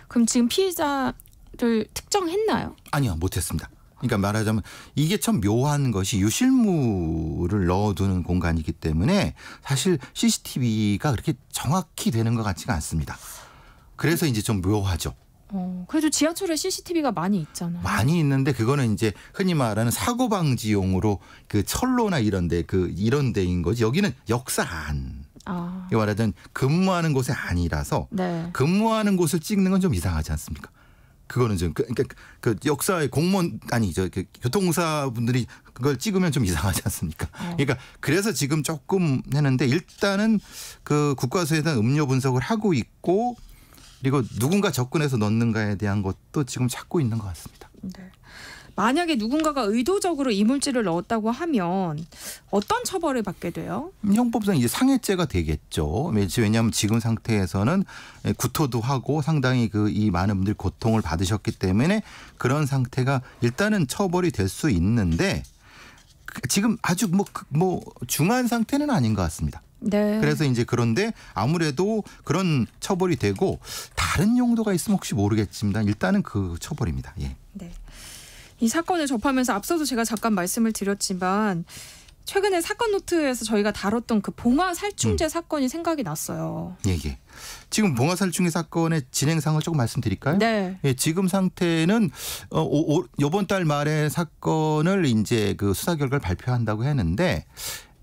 그럼 지금 피해자를 특정했나요? 아니요, 못했습니다. 그러니까 말하자면 이게 참 묘한 것이 유실물을 넣어두는 공간이기 때문에 사실 CCTV가 그렇게 정확히 되는 것 같지가 않습니다. 그래서 이제 좀 묘하죠. 그래도 지하철에 CCTV가 많이 있잖아요. 많이 있는데 그거는 이제 흔히 말하는 사고 방지용으로 그 철로나 이런데 이런 데인 거지. 여기는 역사 안. 이 말하자면 근무하는 곳이 아니라서 네. 근무하는 곳을 찍는 건 좀 이상하지 않습니까? 그거는 좀 그러니까 그 역사의 공무원 아니 교통공사 분들이 그걸 찍으면 좀 이상하지 않습니까? 그러니까 그래서 지금 조금 했는데 일단은 그 국과수에 대한 음료 분석을 하고 있고 그리고 누군가 접근해서 넣는가에 대한 것도 지금 찾고 있는 것 같습니다. 네. 만약에 누군가가 의도적으로 이물질을 넣었다고 하면 어떤 처벌을 받게 돼요? 형법상 이제 상해죄가 되겠죠. 왜냐하면 지금 상태에서는 구토도 하고 상당히 이 많은 분들이 고통을 받으셨기 때문에 그런 상태가 일단은 처벌이 될 수 있는데 지금 아주 뭐 중한 상태는 아닌 것 같습니다. 네. 그래서 이제 그런데 아무래도 그런 처벌이 되고 다른 용도가 있으면 혹시 모르겠지만 일단은 그 처벌입니다. 예. 네. 이 사건을 접하면서 앞서도 제가 잠깐 말씀을 드렸지만 최근에 사건 노트에서 저희가 다뤘던 그 봉화 살충제 사건이 생각이 났어요. 예. 지금 봉화 살충제 사건의 진행상을 조금 말씀드릴까요? 네. 예, 지금 상태는 이번 달 말에 사건을 이제 그 수사 결과를 발표한다고 했는데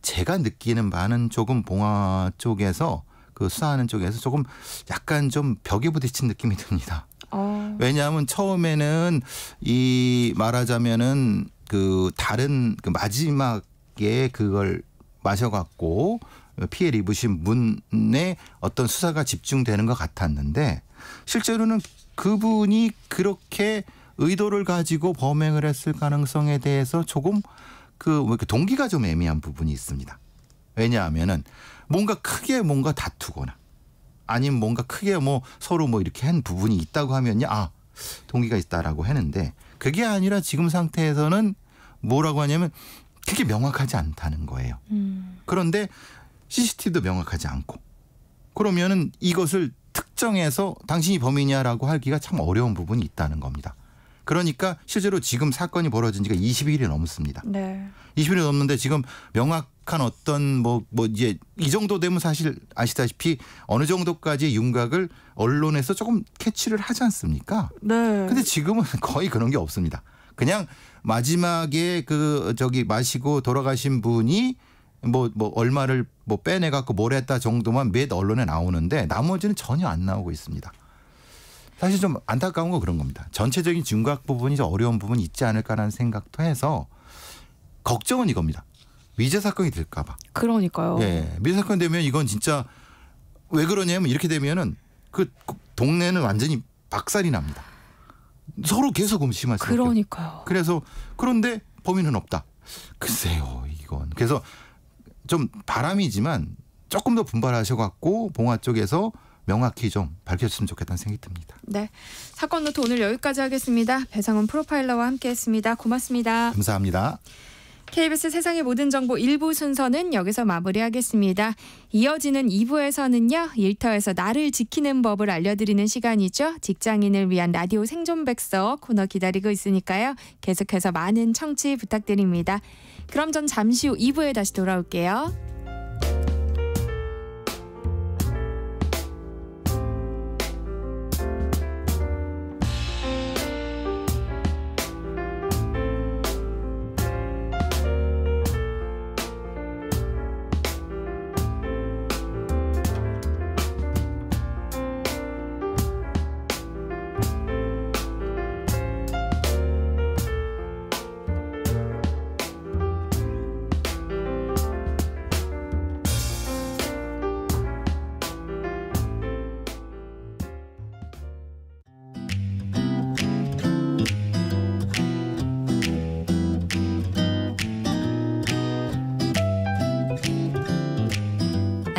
제가 느끼는 바는 조금 봉화 쪽에서 그 수사하는 쪽에서 조금 약간 좀 벽에 부딪힌 느낌이 듭니다. 왜냐하면 처음에는 이 말하자면은 그 다른 그 마지막에 그걸 마셔갖고 피해를 입으신 분의 어떤 수사가 집중되는 것 같았는데 실제로는 그분이 그렇게 의도를 가지고 범행을 했을 가능성에 대해서 조금 그 동기가 좀 애매한 부분이 있습니다. 왜냐하면은 뭔가 크게 뭔가 다투거나 아니면 뭔가 크게 뭐 서로 뭐 이렇게 한 부분이 있다고 하면요. 동기가 있다라고 했는데 그게 아니라 지금 상태에서는 뭐라고 하냐면 그게 명확하지 않다는 거예요. 그런데 CCTV도 명확하지 않고 그러면은 이것을 특정해서 당신이 범인이냐라고 하기가 참 어려운 부분이 있다는 겁니다. 그러니까 실제로 지금 사건이 벌어진 지가 20일이 넘습니다. 네. 20일이 넘는데 지금 명확한 어떤 뭐 이제 이 정도 되면 사실 아시다시피 어느 정도까지의 윤곽을 언론에서 조금 캐치를 하지 않습니까? 네. 근데 지금은 거의 그런 게 없습니다. 그냥 마지막에 마시고 돌아가신 분이 뭐 얼마를 뭐 빼내 갖고 뭘 했다 정도만 몇 언론에 나오는데 나머지는 전혀 안 나오고 있습니다. 사실 좀 안타까운 건 그런 겁니다. 전체적인 윤곽 부분이 좀 어려운 부분이 있지 않을까라는 생각도 해서 걱정은 이겁니다. 위조 사건이 될까 봐. 그러니까요. 예, 위조 사건 되면 이건 진짜 왜 그러냐면 이렇게 되면은 그 동네는 완전히 박살이 납니다. 서로 계속 의심할 수밖에. 그러니까요. 그래서 그런데 범인은 없다. 글쎄요, 이건. 그래서 좀 바람이지만 조금 더 분발하셔갖고 봉화 쪽에서 명확히 좀 밝혀줬으면 좋겠다는 생각이 듭니다. 네, 사건 노트 오늘 여기까지 하겠습니다. 배상훈 프로파일러와 함께했습니다. 고맙습니다. 감사합니다. KBS 세상의 모든 정보 1부 순서는 여기서 마무리하겠습니다. 이어지는 2부에서는요. 일터에서 나를 지키는 법을 알려드리는 시간이죠. 직장인을 위한 라디오 생존백서 코너 기다리고 있으니까요. 계속해서 많은 청취 부탁드립니다. 그럼 전 잠시 후 2부에 다시 돌아올게요.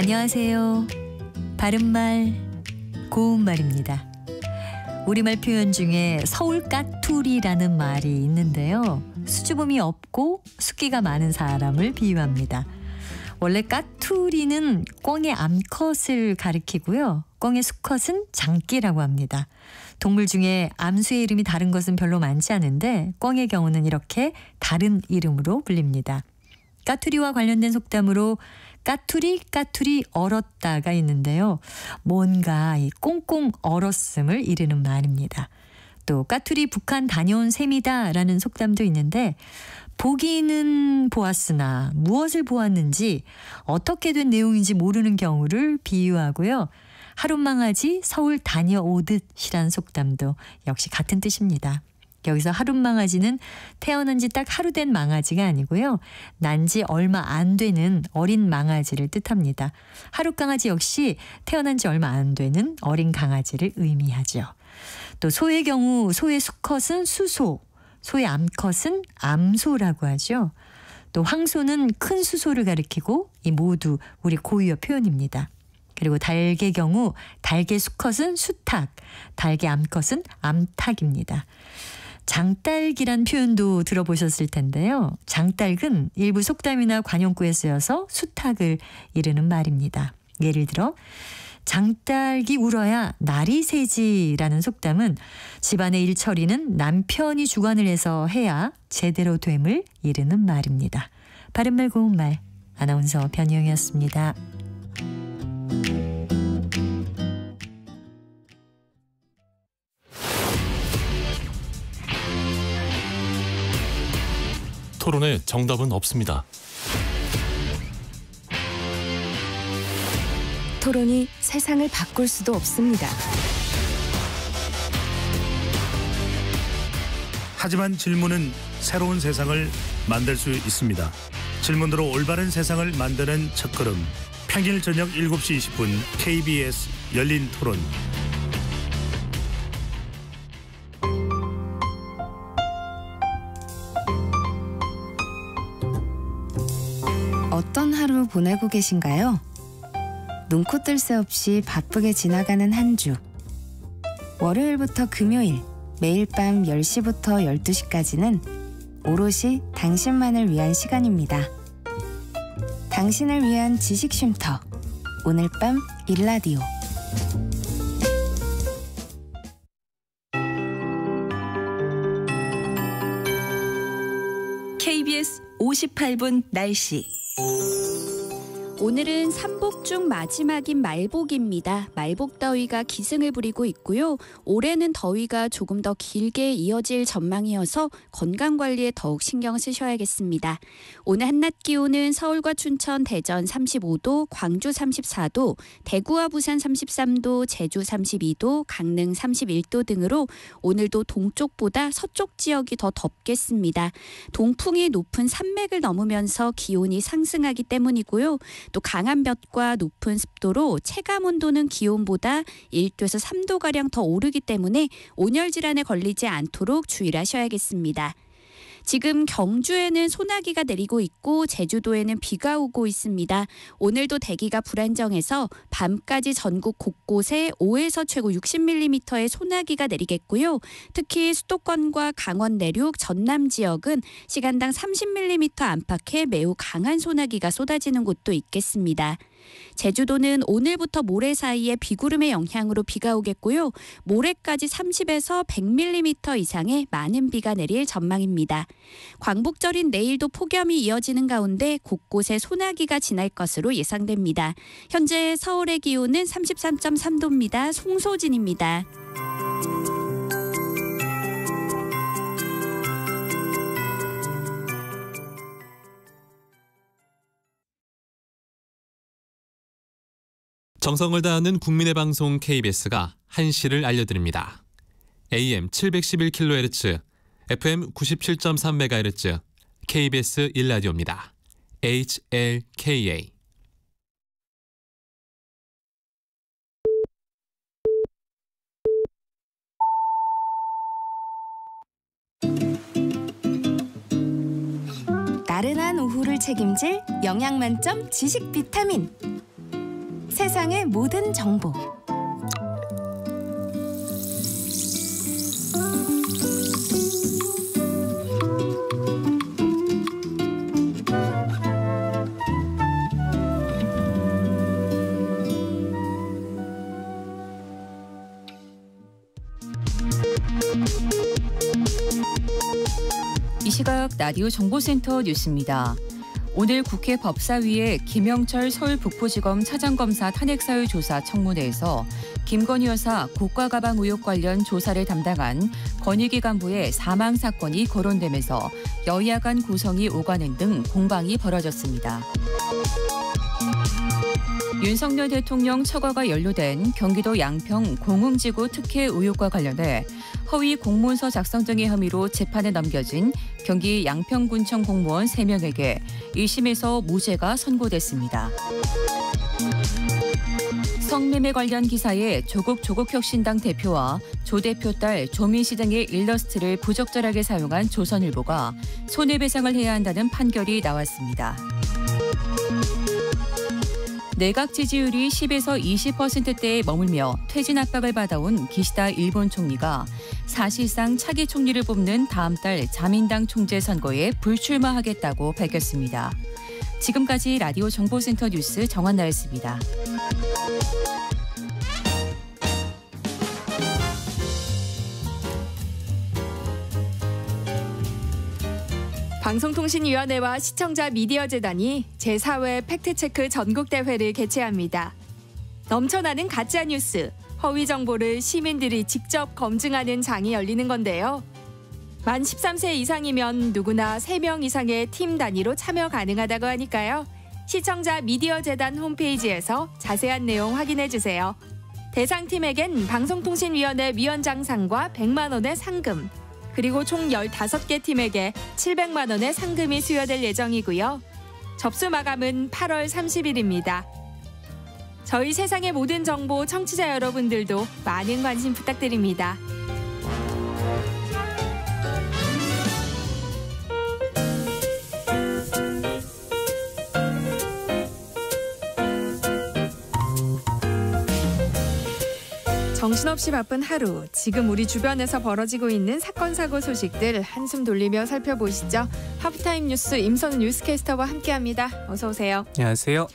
안녕하세요. 바른말, 고운말입니다. 우리말 표현 중에 서울 까투리라는 말이 있는데요. 수줍음이 없고 숫기가 많은 사람을 비유합니다. 원래 까투리는 꿩의 암컷을 가리키고요. 꿩의 수컷은 장끼라고 합니다. 동물 중에 암수의 이름이 다른 것은 별로 많지 않은데 꿩의 경우는 이렇게 다른 이름으로 불립니다. 까투리와 관련된 속담으로 까투리 얼었다가 있는데요. 뭔가 이 꽁꽁 얼었음을 이르는 말입니다. 또 까투리 북한 다녀온 셈이다라는 속담도 있는데 보기는 보았으나 무엇을 보았는지 어떻게 된 내용인지 모르는 경우를 비유하고요. 하룻망아지 서울 다녀오듯이란 속담도 역시 같은 뜻입니다. 여기서 하룻망아지는 태어난 지 딱 하루 된 망아지가 아니고요. 난 지 얼마 안 되는 어린 망아지를 뜻합니다. 하룻강아지 역시 태어난 지 얼마 안 되는 어린 강아지를 의미하죠. 또 소의 경우 소의 수컷은 수소, 소의 암컷은 암소라고 하죠. 또 황소는 큰 수소를 가리키고 이 모두 우리 고유어 표현입니다. 그리고 닭의 경우 닭의 수컷은 수탉, 닭의 암컷은 암탉입니다. 장딸기란 표현도 들어보셨을 텐데요. 장딸은 일부 속담이나 관용구에 쓰여서 수탉을 이르는 말입니다. 예를 들어 장딸기 울어야 날이 새지라는 속담은 집안의 일처리는 남편이 주관을 해서 해야 제대로 됨을 이르는 말입니다. 바른말 고운말 아나운서 변희영이었습니다. 토론에 정답은 없습니다. 토론이 세상을 바꿀 수도 없습니다. 하지만 질문은 새로운 세상을 만들 수 있습니다. 질문으로 올바른 세상을 만드는 첫걸음. 평일 저녁 7시 20분 KBS 열린 토론. 어떤 하루 보내고 계신가요? 눈코 뜰 새 없이 바쁘게 지나가는 한 주. 월요일부터 금요일, 매일 밤 10시부터 12시까지는 오롯이 당신만을 위한 시간입니다. 당신을 위한 지식 쉼터. 오늘 밤 일라디오. KBS 58분 날씨. 오늘은 삼복 중 마지막인 말복입니다. 말복 더위가 기승을 부리고 있고요. 올해는 더위가 조금 더 길게 이어질 전망이어서 건강관리에 더욱 신경 쓰셔야겠습니다. 오늘 한낮 기온은 서울과 춘천, 대전 35도, 광주 34도, 대구와 부산 33도, 제주 32도, 강릉 31도 등으로 오늘도 동쪽보다 서쪽 지역이 더 덥겠습니다. 동풍이 높은 산맥을 넘으면서 기온이 상승하기 때문이고요. 또 강한 볕과 높은 습도로 체감 온도는 기온보다 1도에서 3도가량 더 오르기 때문에 온열 질환에 걸리지 않도록 주의를 하셔야겠습니다. 지금 경주에는 소나기가 내리고 있고 제주도에는 비가 오고 있습니다. 오늘도 대기가 불안정해서 밤까지 전국 곳곳에 5에서 최고 60mm의 소나기가 내리겠고요. 특히 수도권과 강원 내륙, 전남 지역은 시간당 30mm 안팎의 매우 강한 소나기가 쏟아지는 곳도 있겠습니다. 제주도는 오늘부터 모레 사이에 비구름의 영향으로 비가 오겠고요. 모레까지 30에서 100mm 이상의 많은 비가 내릴 전망입니다. 광복절인 내일도 폭염이 이어지는 가운데 곳곳에 소나기가 지날 것으로 예상됩니다. 현재 서울의 기온은 33.3도입니다. 송소진입니다. 정성을 다하는 국민의 방송 KBS가 한시를 알려드립니다. AM 711kHz, FM 97.3MHz, KBS 1라디오입니다. HLKA. 나른한 오후를 책임질 영양 만점 지식 비타민. 세상의 모든 정보. 이 시각 라디오 정보센터 뉴스입니다. 오늘 국회 법사위의 김영철 서울북부지검 차장검사 탄핵사유 조사 청문회에서 김건희 여사 고가 가방 의혹 관련 조사를 담당한 권익위 간부의 사망 사건이 거론되면서 여야 간 고성이 오가는 등 공방이 벌어졌습니다. 윤석열 대통령 처가가 연루된 경기도 양평 공흥지구 특혜 의혹과 관련해 허위 공문서 작성 등의 혐의로 재판에 넘겨진 경기 양평군청 공무원 3명에게 1심에서 무죄가 선고됐습니다. 성매매 관련 기사에 조국혁신당 대표와 조 대표 딸 조민 씨 등의 일러스트를 부적절하게 사용한 조선일보가 손해배상을 해야 한다는 판결이 나왔습니다. 내각 지지율이 10에서 20%대에 머물며 퇴진 압박을 받아온 기시다 일본 총리가 사실상 차기 총리를 뽑는 다음 달 자민당 총재 선거에 불출마하겠다고 밝혔습니다. 지금까지 라디오 정보센터 뉴스 정한나였습니다. 방송통신위원회와 시청자 미디어재단이 제4회 팩트체크 전국대회를 개최합니다. 넘쳐나는 가짜뉴스, 허위 정보를 시민들이 직접 검증하는 장이 열리는 건데요. 만 13세 이상이면 누구나 3명 이상의 팀 단위로 참여 가능하다고 하니까요. 시청자 미디어재단 홈페이지에서 자세한 내용 확인해주세요. 대상팀에겐 방송통신위원회 위원장상과 100만 원의 상금, 그리고 총 15개 팀에게 700만 원의 상금이 수여될 예정이고요. 접수 마감은 8월 30일입니다. 저희 세상의 모든 정보 청취자 여러분들도 많은 관심 부탁드립니다. 정신없이 바쁜 하루, 지금 우리 주변에서 벌어지고 있는 사건 사고 소식들 한숨 돌리며 살펴보시죠. 하프타임 뉴스 임선우 뉴스캐스터와 함께합니다. 어서 오세요. 안녕하세요.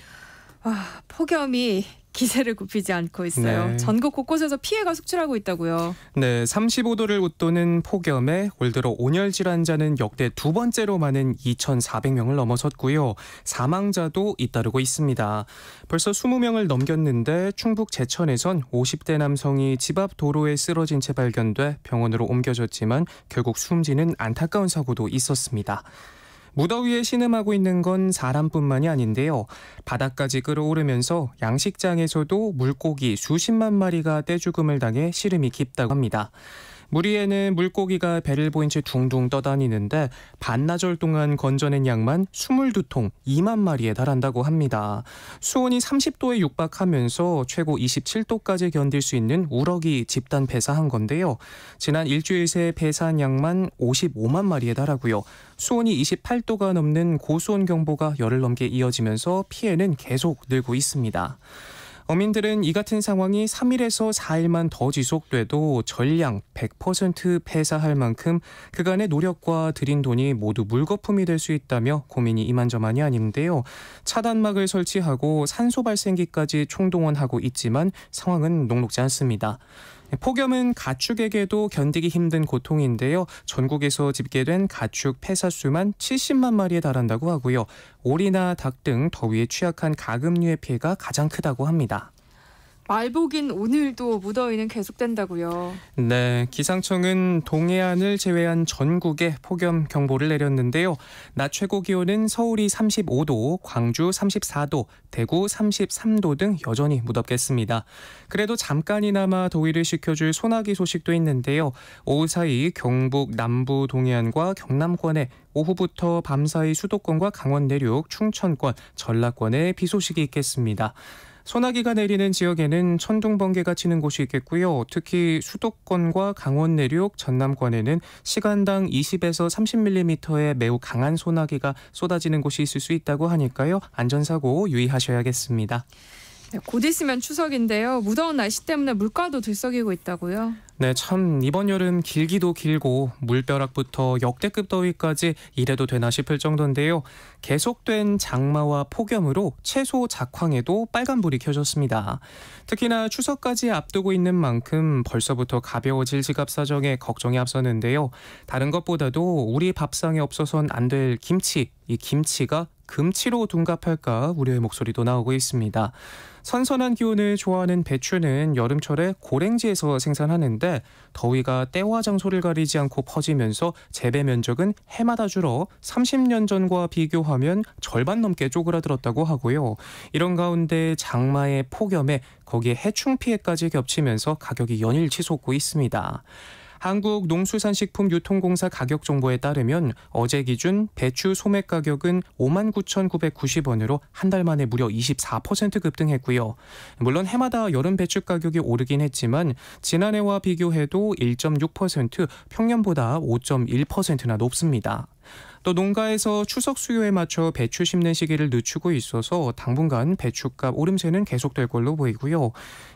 폭염이 기세를 굽히지 않고 있어요. 네. 전국 곳곳에서 피해가 속출하고 있다고요. 네, 35도를 웃도는 폭염에 올 들어 온열 질환자는 역대 두 번째로 많은 2,400명을 넘어섰고요. 사망자도 잇따르고 있습니다. 벌써 20명을 넘겼는데 충북 제천에선 50대 남성이 집 앞 도로에 쓰러진 채 발견돼 병원으로 옮겨졌지만 결국 숨지는 안타까운 사고도 있었습니다. 무더위에 신음하고 있는 건 사람뿐만이 아닌데요. 바닥까지 끓어오르면서 양식장에서도 물고기 수십만 마리가 떼죽음을 당해 시름이 깊다고 합니다. 물 위에는 물고기가 배를 보인 채 둥둥 떠다니는데 반나절 동안 건져낸 양만 22통 2만 마리에 달한다고 합니다. 수온이 30도에 육박하면서 최고 27도까지 견딜 수 있는 우럭이 집단 폐사한 건데요. 지난 일주일 새 폐사한 양만 55만 마리에 달하고요. 수온이 28도가 넘는 고수온 경보가 열흘 넘게 이어지면서 피해는 계속 늘고 있습니다. 어민들은 이 같은 상황이 3일에서 4일만 더 지속돼도 전량 100% 폐사할 만큼 그간의 노력과 들인 돈이 모두 물거품이 될 수 있다며 고민이 이만저만이 아닌데요. 차단막을 설치하고 산소 발생기까지 총동원하고 있지만 상황은 녹록지 않습니다. 폭염은 가축에게도 견디기 힘든 고통인데요. 전국에서 집계된 가축 폐사수만 70만 마리에 달한다고 하고요. 오리나 닭 등 더위에 취약한 가금류의 피해가 가장 크다고 합니다. 말복인 오늘도 무더위는 계속된다고요. 네, 기상청은 동해안을 제외한 전국에 폭염 경보를 내렸는데요. 낮 최고 기온은 서울이 35도, 광주 34도, 대구 33도 등 여전히 무덥겠습니다. 그래도 잠깐이나마 더위를 식혀줄 소나기 소식도 있는데요. 오후 사이 경북 남부 동해안과 경남권에, 오후부터 밤사이 수도권과 강원 내륙, 충청권, 전라권에 비 소식이 있겠습니다. 소나기가 내리는 지역에는 천둥, 번개가 치는 곳이 있겠고요. 특히 수도권과 강원 내륙, 전남권에는 시간당 20에서 30mm의 매우 강한 소나기가 쏟아지는 곳이 있을 수 있다고 하니까요. 안전사고 유의하셔야겠습니다. 네, 곧 있으면 추석인데요. 무더운 날씨 때문에 물가도 들썩이고 있다고요. 네, 참 이번 여름 길기도 길고 물벼락부터 역대급 더위까지 이래도 되나 싶을 정도인데요. 계속된 장마와 폭염으로 채소 작황에도 빨간불이 켜졌습니다. 특히나 추석까지 앞두고 있는 만큼 벌써부터 가벼워질 지갑 사정에 걱정이 앞서는데요. 다른 것보다도 우리 밥상에 없어선 안 될 김치, 이 김치가 금치로 둔갑할까 우려의 목소리도 나오고 있습니다. 선선한 기온을 좋아하는 배추는 여름철에 고랭지에서 생산하는데 더위가 때와 장소를 가리지 않고 퍼지면서 재배 면적은 해마다 줄어 30년 전과 비교하면 절반 넘게 쪼그라들었다고 하고요. 이런 가운데 장마의 폭염에 거기에 해충 피해까지 겹치면서 가격이 연일 치솟고 있습니다. 한국농수산식품유통공사 가격 정보에 따르면 어제 기준 배추 소매 가격은 59,990원으로 한 달 만에 무려 24% 급등했고요. 물론 해마다 여름 배추 가격이 오르긴 했지만 지난해와 비교해도 1.6%, 평년보다 5.1%나 높습니다. 또 농가에서 추석 수요에 맞춰 배추 심는 시기를 늦추고 있어서 당분간 배추값 오름세는 계속될 걸로 보이고요.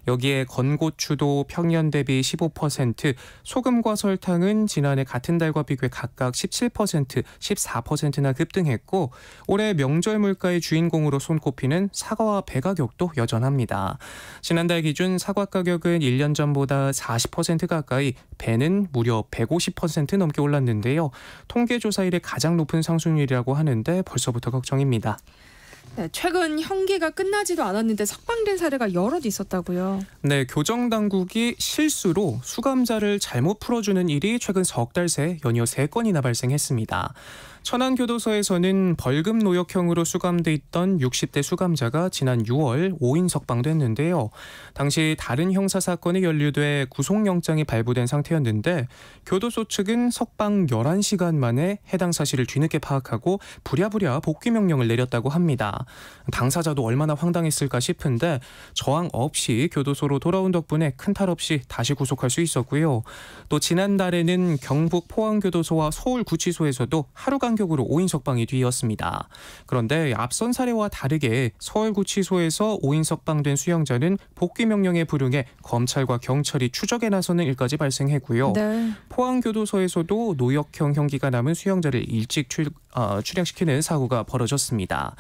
여기에 건고추도 평년 대비 15%, 소금과 설탕은 지난해 같은 달과 비교해 각각 17%, 14%나 급등했고 올해 명절 물가의 주인공으로 손꼽히는 사과와 배 가격도 여전합니다. 지난달 기준 사과 가격은 1년 전보다 40% 가까이, 배는 무려 150% 넘게 올랐는데요. 통계조사 이래 가장 높은 상승률이라고 하는데 벌써부터 걱정입니다. 네, 최근 형기가 끝나지도 않았는데 석방된 사례가 여럿 있었다고요. 네, 교정당국이 실수로 수감자를 잘못 풀어주는 일이 최근 석 달 새 연이어 3건이나 발생했습니다. 천안교도소에서는 벌금 노역형으로 수감돼 있던 60대 수감자가 지난 6월 5인 석방됐는데요. 당시 다른 형사사건에 연루돼 구속영장이 발부된 상태였는데 교도소 측은 석방 11시간 만에 해당 사실을 뒤늦게 파악하고 부랴부랴 복귀 명령을 내렸다고 합니다. 당사자도 얼마나 황당했을까 싶은데 저항 없이 교도소로 돌아온 덕분에 큰 탈 없이 다시 구속할 수 있었고요. 또 지난달에는 경북 포항교도소와 서울구치소에서도 하루 간격으로 5인 석방이 뒤이었습니다. 그런데 앞선 사례와 다르게 서울구치소에서 5인 석방된 수용자는 복귀 명령에 불응해 검찰과 경찰이 추적에 나서는 일까지 발생했고요. 네. 포항교도소에서도 노역형 형기가 남은 수용자를 일찍 출역시키는 사고가 벌어졌습니다.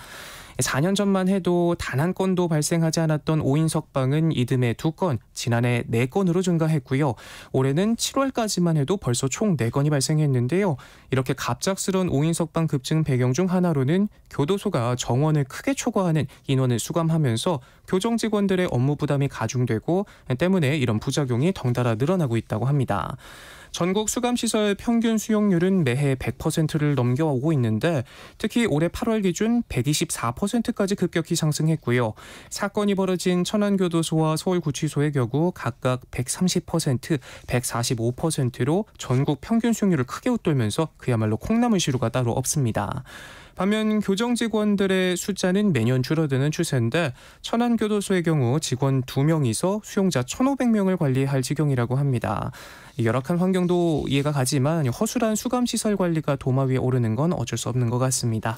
4년 전만 해도 단 한 건도 발생하지 않았던 5인 석방은 이듬해 2건, 지난해 4건으로 증가했고요. 올해는 7월까지만 해도 벌써 총 4건이 발생했는데요. 이렇게 갑작스러운 5인 석방 급증 배경 중 하나로는 교도소가 정원을 크게 초과하는 인원을 수감하면서 교정 직원들의 업무 부담이 가중되고 때문에 이런 부작용이 덩달아 늘어나고 있다고 합니다. 전국 수감시설 평균 수용률은 매해 100%를 넘겨오고 있는데 특히 올해 8월 기준 124%까지 급격히 상승했고요. 사건이 벌어진 천안교도소와 서울구치소의 경우 각각 130%, 145%로 전국 평균 수용률을 크게 웃돌면서 그야말로 콩나물 시루가 따로 없습니다. 반면 교정 직원들의 숫자는 매년 줄어드는 추세인데 천안교도소의 경우 직원 2명이서 수용자 1,500명을 관리할 지경이라고 합니다. 열악한 환경도 이해가 가지만 허술한 수감시설 관리가 도마 위에 오르는 건 어쩔 수 없는 것 같습니다.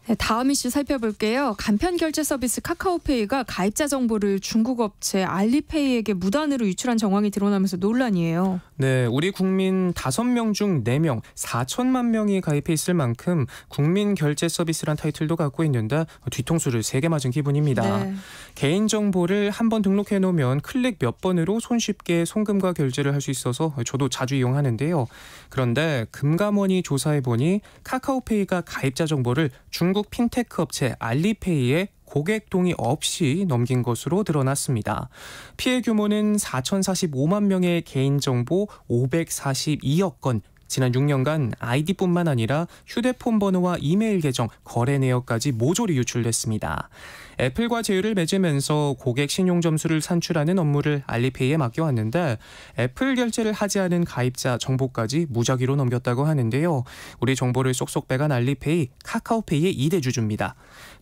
네, 다음 이슈 살펴볼게요. 간편 결제 서비스 카카오페이가 가입자 정보를 중국 업체 알리페이에게 무단으로 유출한 정황이 드러나면서 논란이에요. 네, 우리 국민 5명 중 4명, 4천만 명이 가입해 있을 만큼 국민 결제 서비스란 타이틀도 갖고 있는데 뒤통수를 3개 맞은 기분입니다. 네. 개인정보를 한번 등록해 놓으면 클릭 몇 번으로 손쉽게 송금과 결제를 할 수 있어서 저도 자주 이용하는데요. 그런데 금감원이 조사해 보니 카카오페이가 가입자 정보를 중국 핀테크 업체 알리페이에 고객 동의 없이 넘긴 것으로 드러났습니다. 피해 규모는 4,045만 명의 개인정보 542억 건, 지난 6년간 아이디뿐만 아니라 휴대폰 번호와 이메일 계정, 거래 내역까지 모조리 유출됐습니다. 애플과 제휴를 맺으면서 고객 신용점수를 산출하는 업무를 알리페이에 맡겨왔는데 애플 결제를 하지 않은 가입자 정보까지 무작위로 넘겼다고 하는데요. 우리 정보를 쏙쏙 빼간 알리페이, 카카오페이의 2대 주주입니다.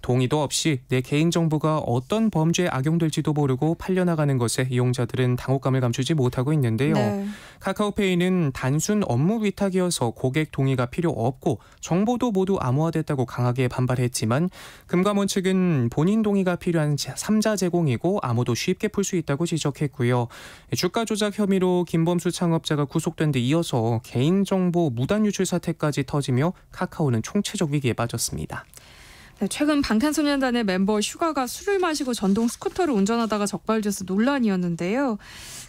동의도 없이 내 개인정보가 어떤 범죄에 악용될지도 모르고 팔려나가는 것에 이용자들은 당혹감을 감추지 못하고 있는데요. 네. 카카오페이는 단순 업무 위탁 부탁이어서 고객 동의가 필요 없고 정보도 모두 암호화됐다고 강하게 반발했지만 금감원 측은 본인 동의가 필요한 3자 제공이고 아무도 쉽게 풀 수 있다고 지적했고요. 주가 조작 혐의로 김범수 창업자가 구속된 데 이어서 개인정보 무단 유출 사태까지 터지며 카카오는 총체적 위기에 빠졌습니다. 최근 방탄소년단의 멤버 슈가가 술을 마시고 전동 스쿠터를 운전하다가 적발돼서 논란이었는데요.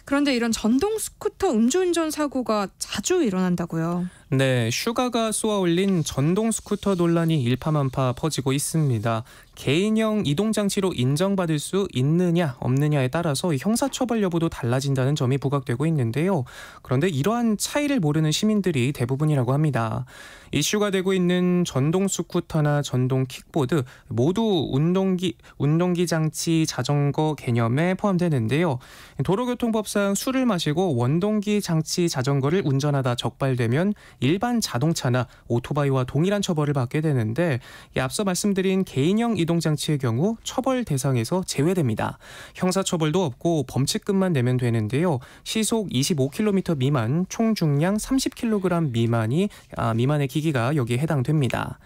그런데 이런 전동 스쿠터 음주운전 사고가 자주 일어난다고요. 네, 슈가가 쏘아올린 전동 스쿠터 논란이 일파만파 퍼지고 있습니다. 개인형 이동장치로 인정받을 수 있느냐 없느냐에 따라서 형사처벌 여부도 달라진다는 점이 부각되고 있는데요. 그런데 이러한 차이를 모르는 시민들이 대부분이라고 합니다. 이슈가 되고 있는 전동 스쿠터나 전동 킥보드 모두 운동기 장치 자전거 개념에 포함되는데요. 도로교통법상 술을 마시고 원동기 장치 자전거를 운전하다 적발되면 일반 자동차나 오토바이와 동일한 처벌을 받게 되는데 앞서 말씀드린 개인형 이동장치의 경우 처벌 대상에서 제외됩니다. 형사처벌도 없고 범칙금만 내면 되는데요. 시속 25km 미만, 총 중량 30kg 미만의 기기가 여기에 해당됩니다.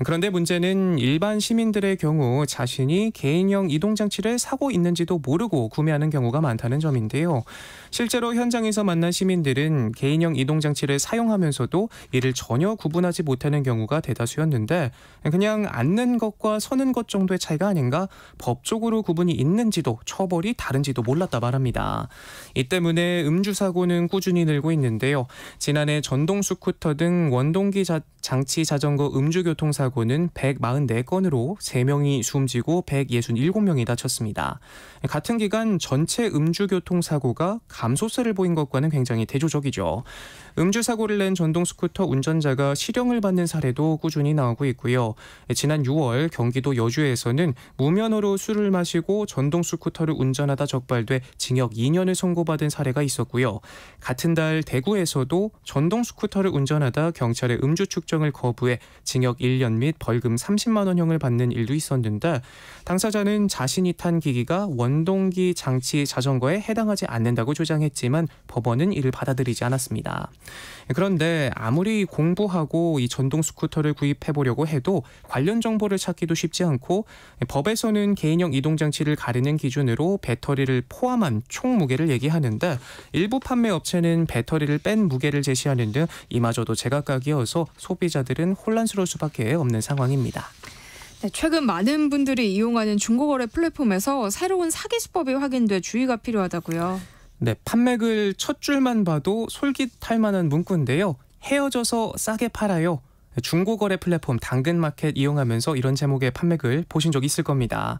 그런데 문제는 일반 시민들의 경우 자신이 개인형 이동장치를 사고 있는지도 모르고 구매하는 경우가 많다는 점인데요. 실제로 현장에서 만난 시민들은 개인형 이동장치를 사용하면서도 이를 전혀 구분하지 못하는 경우가 대다수였는데 그냥 앉는 것과 서는 것 정도의 차이가 아닌가 법적으로 구분이 있는지도 처벌이 다른지도 몰랐다 말합니다. 이 때문에 음주사고는 꾸준히 늘고 있는데요. 지난해 전동 스쿠터 등 원동기 장치 자전거 음주교통사고는 144건으로 3명이 숨지고 167명이 다쳤습니다. 같은 기간 전체 음주교통사고가 감소세를 보인 것과는 굉장히 대조적이죠. 음주사고를 낸 전동 스쿠터 운전자가 실형을 받는 사례도 꾸준히 나오고 있고요. 지난 6월 경기도 여주에서는 무면허로 술을 마시고 전동 스쿠터를 운전하다 적발돼 징역 2년을 선고받은 사례가 있었고요. 같은 달 대구에서도 전동 스쿠터를 운전하다 경찰의 음주 측정을 거부해 징역 1년 및 벌금 30만 원형을 받는 일도 있었는데 당사자는 자신이 탄 기기가 원동기 장치 자전거에 해당하지 않는다고 주장했지만 법원은 이를 받아들이지 않았습니다. 그런데 아무리 공부하고 이 전동 스쿠터를 구입해보려고 해도 관련 정보를 찾기도 쉽지 않고 법에서는 개인형 이동장치를 가리는 기준으로 배터리를 포함한 총 무게를 얘기하는데 일부 판매 업체는 배터리를 뺀 무게를 제시하는 등 이마저도 제각각이어서 소비자들은 혼란스러울 수밖에 없는 상황입니다. 최근 많은 분들이 이용하는 중고거래 플랫폼에서 새로운 사기 수법이 확인돼 주의가 필요하다고요. 네, 판매글 첫 줄만 봐도 솔깃할 만한 문구인데요. 헤어져서 싸게 팔아요. 중고거래 플랫폼 당근마켓 이용하면서 이런 제목의 판매글 보신 적 있을 겁니다.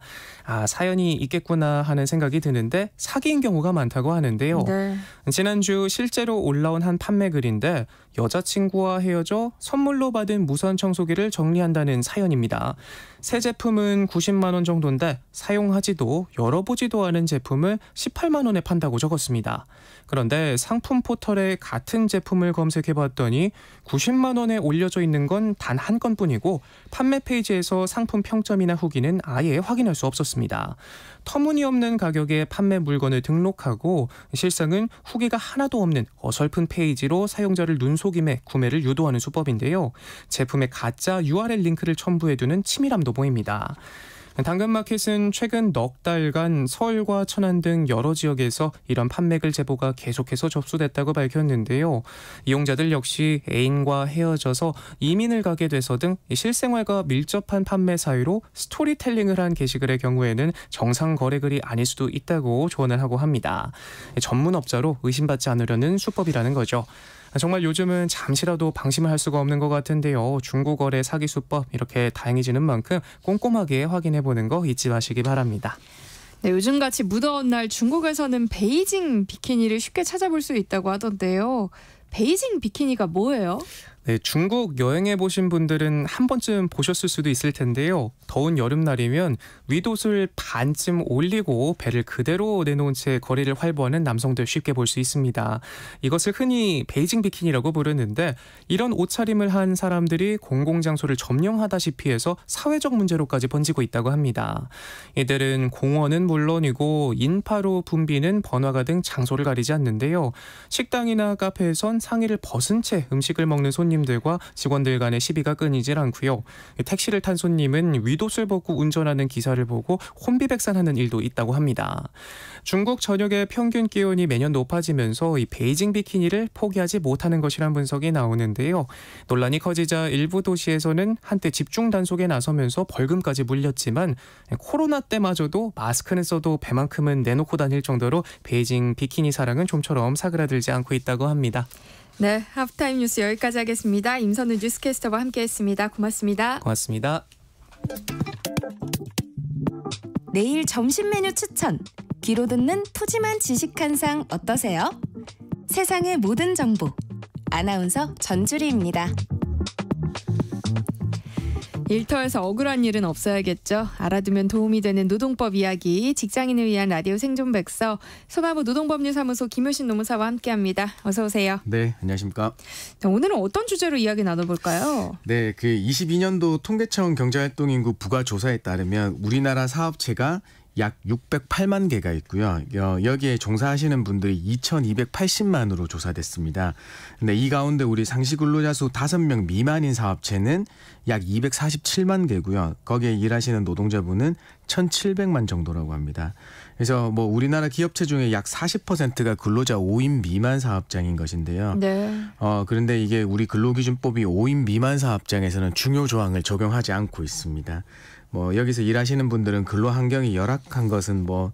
사연이 있겠구나 하는 생각이 드는데 사기인 경우가 많다고 하는데요. 네. 지난주 실제로 올라온 한 판매글인데 여자친구와 헤어져 선물로 받은 무선 청소기를 정리한다는 사연입니다. 새 제품은 90만 원 정도인데 사용하지도 열어보지도 않은 제품을 18만 원에 판다고 적었습니다. 그런데 상품 포털에 같은 제품을 검색해봤더니 90만 원에 올려져 있는 건 단 한 건뿐이고 판매 페이지에서 상품 평점이나 후기는 아예 확인할 수 없었습니다. 터무니없는 가격에 판매 물건을 등록하고 실상은 후기가 하나도 없는 어설픈 페이지로 사용자를 눈속임해 구매를 유도하는 수법인데요. 제품의 가짜 URL 링크를 첨부해두는 치밀함도 보입니다. 당근마켓은 최근 넉 달간 서울과 천안 등 여러 지역에서 이런 판매글 제보가 계속해서 접수됐다고 밝혔는데요. 이용자들 역시 애인과 헤어져서 이민을 가게 돼서 등 실생활과 밀접한 판매 사유로 스토리텔링을 한 게시글의 경우에는 정상 거래글이 아닐 수도 있다고 조언을 하고 합니다. 전문업자로 의심받지 않으려는 수법이라는 거죠. 정말 요즘은 잠시라도 방심을 할 수가 없는 것 같은데요. 중고거래 사기 수법 이렇게 다양해지는 만큼 꼼꼼하게 확인해보는 거 잊지 마시기 바랍니다. 네, 요즘같이 무더운 날 중국에서는 베이징 비키니를 쉽게 찾아볼 수 있다고 하던데요. 베이징 비키니가 뭐예요? 네, 중국 여행해 보신 분들은 한 번쯤 보셨을 수도 있을 텐데요. 더운 여름날이면 윗옷을 반쯤 올리고 배를 그대로 내놓은 채 거리를 활보하는 남성들 쉽게 볼 수 있습니다. 이것을 흔히 베이징 비키니라고 부르는데 이런 옷차림을 한 사람들이 공공장소를 점령하다시피 해서 사회적 문제로까지 번지고 있다고 합니다. 이들은 공원은 물론이고 인파로 붐비는 번화가 등 장소를 가리지 않는데요. 식당이나 카페에선 상의를 벗은 채 음식을 먹는 손님들과 직원들 간의 시비가 끊이질 않고요. 택시를 탄 손님은 윗옷을 벗고 운전하는 기사를 보고 혼비백산하는 일도 있다고 합니다. 중국 전역의 평균 기온이 매년 높아지면서 이 베이징 비키니를 포기하지 못하는 것이란 분석이 나오는데요. 논란이 커지자 일부 도시에서는 한때 집중 단속에 나서면서 벌금까지 물렸지만 코로나 때마저도 마스크는 써도 배만큼은 내놓고 다닐 정도로 베이징 비키니 사랑은 좀처럼 사그라들지 않고 있다고 합니다. 네, 하프타임 뉴스 여기까지 하겠습니다. 임선우 뉴스캐스터와 함께했습니다. 고맙습니다. 고맙습니다. 내일 점심 메뉴 추천. 귀로 듣는 푸짐한 지식 한 상 어떠세요? 세상의 모든 정보. 아나운서 전주리입니다. 일터에서 억울한 일은 없어야겠죠. 알아두면 도움이 되는 노동법 이야기, 직장인을 위한 라디오 생존백서, 소나무 노동법률사무소 김효신 노무사와 함께합니다. 어서 오세요. 네, 안녕하십니까. 자, 오늘은 어떤 주제로 이야기 나눠볼까요? 네, 그 22년도 통계청 경제활동인구 부가조사에 따르면 우리나라 사업체가 약 608만 개가 있고요. 여기에 종사하시는 분들이 2,280만으로 조사됐습니다. 근데 이 가운데 우리 상시 근로자 수 5명 미만인 사업체는 약 247만 개고요. 거기에 일하시는 노동자분은 1,700만 정도라고 합니다. 그래서 뭐 우리나라 기업체 중에 약 40%가 근로자 5인 미만 사업장인 것인데요. 네. 그런데 이게 우리 근로기준법이 5인 미만 사업장에서는 중요 조항을 적용하지 않고 있습니다. 뭐 여기서 일하시는 분들은 근로 환경이 열악한 것은 뭐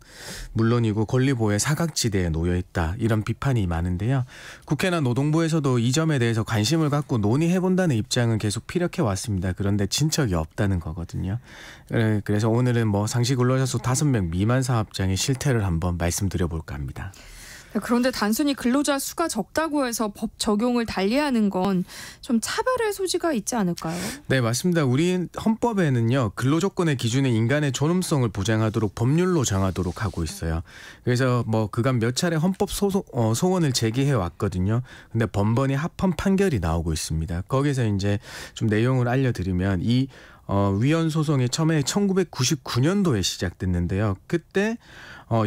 물론이고 권리 보호의 사각지대에 놓여 있다, 이런 비판이 많은데요. 국회나 노동부에서도 이 점에 대해서 관심을 갖고 논의해 본다는 입장은 계속 피력해 왔습니다. 그런데 진척이 없다는 거거든요. 그래서 오늘은 뭐 상시 근로자 수 5명 미만 사업장의 실태를 한번 말씀드려 볼까 합니다. 그런데 단순히 근로자 수가 적다고 해서 법 적용을 달리하는 건 좀 차별의 소지가 있지 않을까요? 네, 맞습니다. 우리 헌법에는요, 근로조건의 기준에 인간의 존엄성을 보장하도록 법률로 정하도록 하고 있어요. 그래서 뭐 그간 몇 차례 헌법 소원을 제기해 왔거든요. 근데 번번이 합헌 판결이 나오고 있습니다. 거기서 이제 좀 내용을 알려드리면 이 위헌 소송이 처음에 1999년도에 시작됐는데요. 그때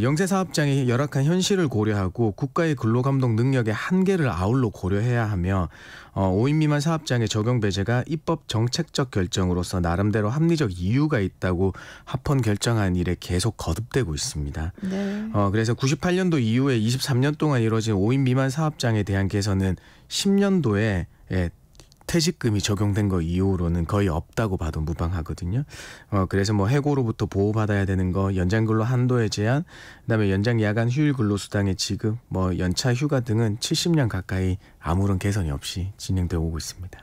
영세 사업장의 열악한 현실을 고려하고 국가의 근로감독 능력의 한계를 아울러 고려해야 하며 5인 미만 사업장의 적용 배제가 입법 정책적 결정으로서 나름대로 합리적 이유가 있다고 합헌 결정한 일에 계속 거듭되고 있습니다. 네. 그래서 98년도 이후에 23년 동안 이루어진 5인 미만 사업장에 대한 개선은 10년도에 퇴직금이 적용된 거 이후로는 거의 없다고 봐도 무방하거든요. 그래서 뭐 해고로부터 보호받아야 되는 거, 연장 근로 한도의 제한, 그다음에 연장 야간 휴일 근로 수당의 지급, 뭐 연차 휴가 등은 70년 가까이 아무런 개선이 없이 진행되어 오고 있습니다.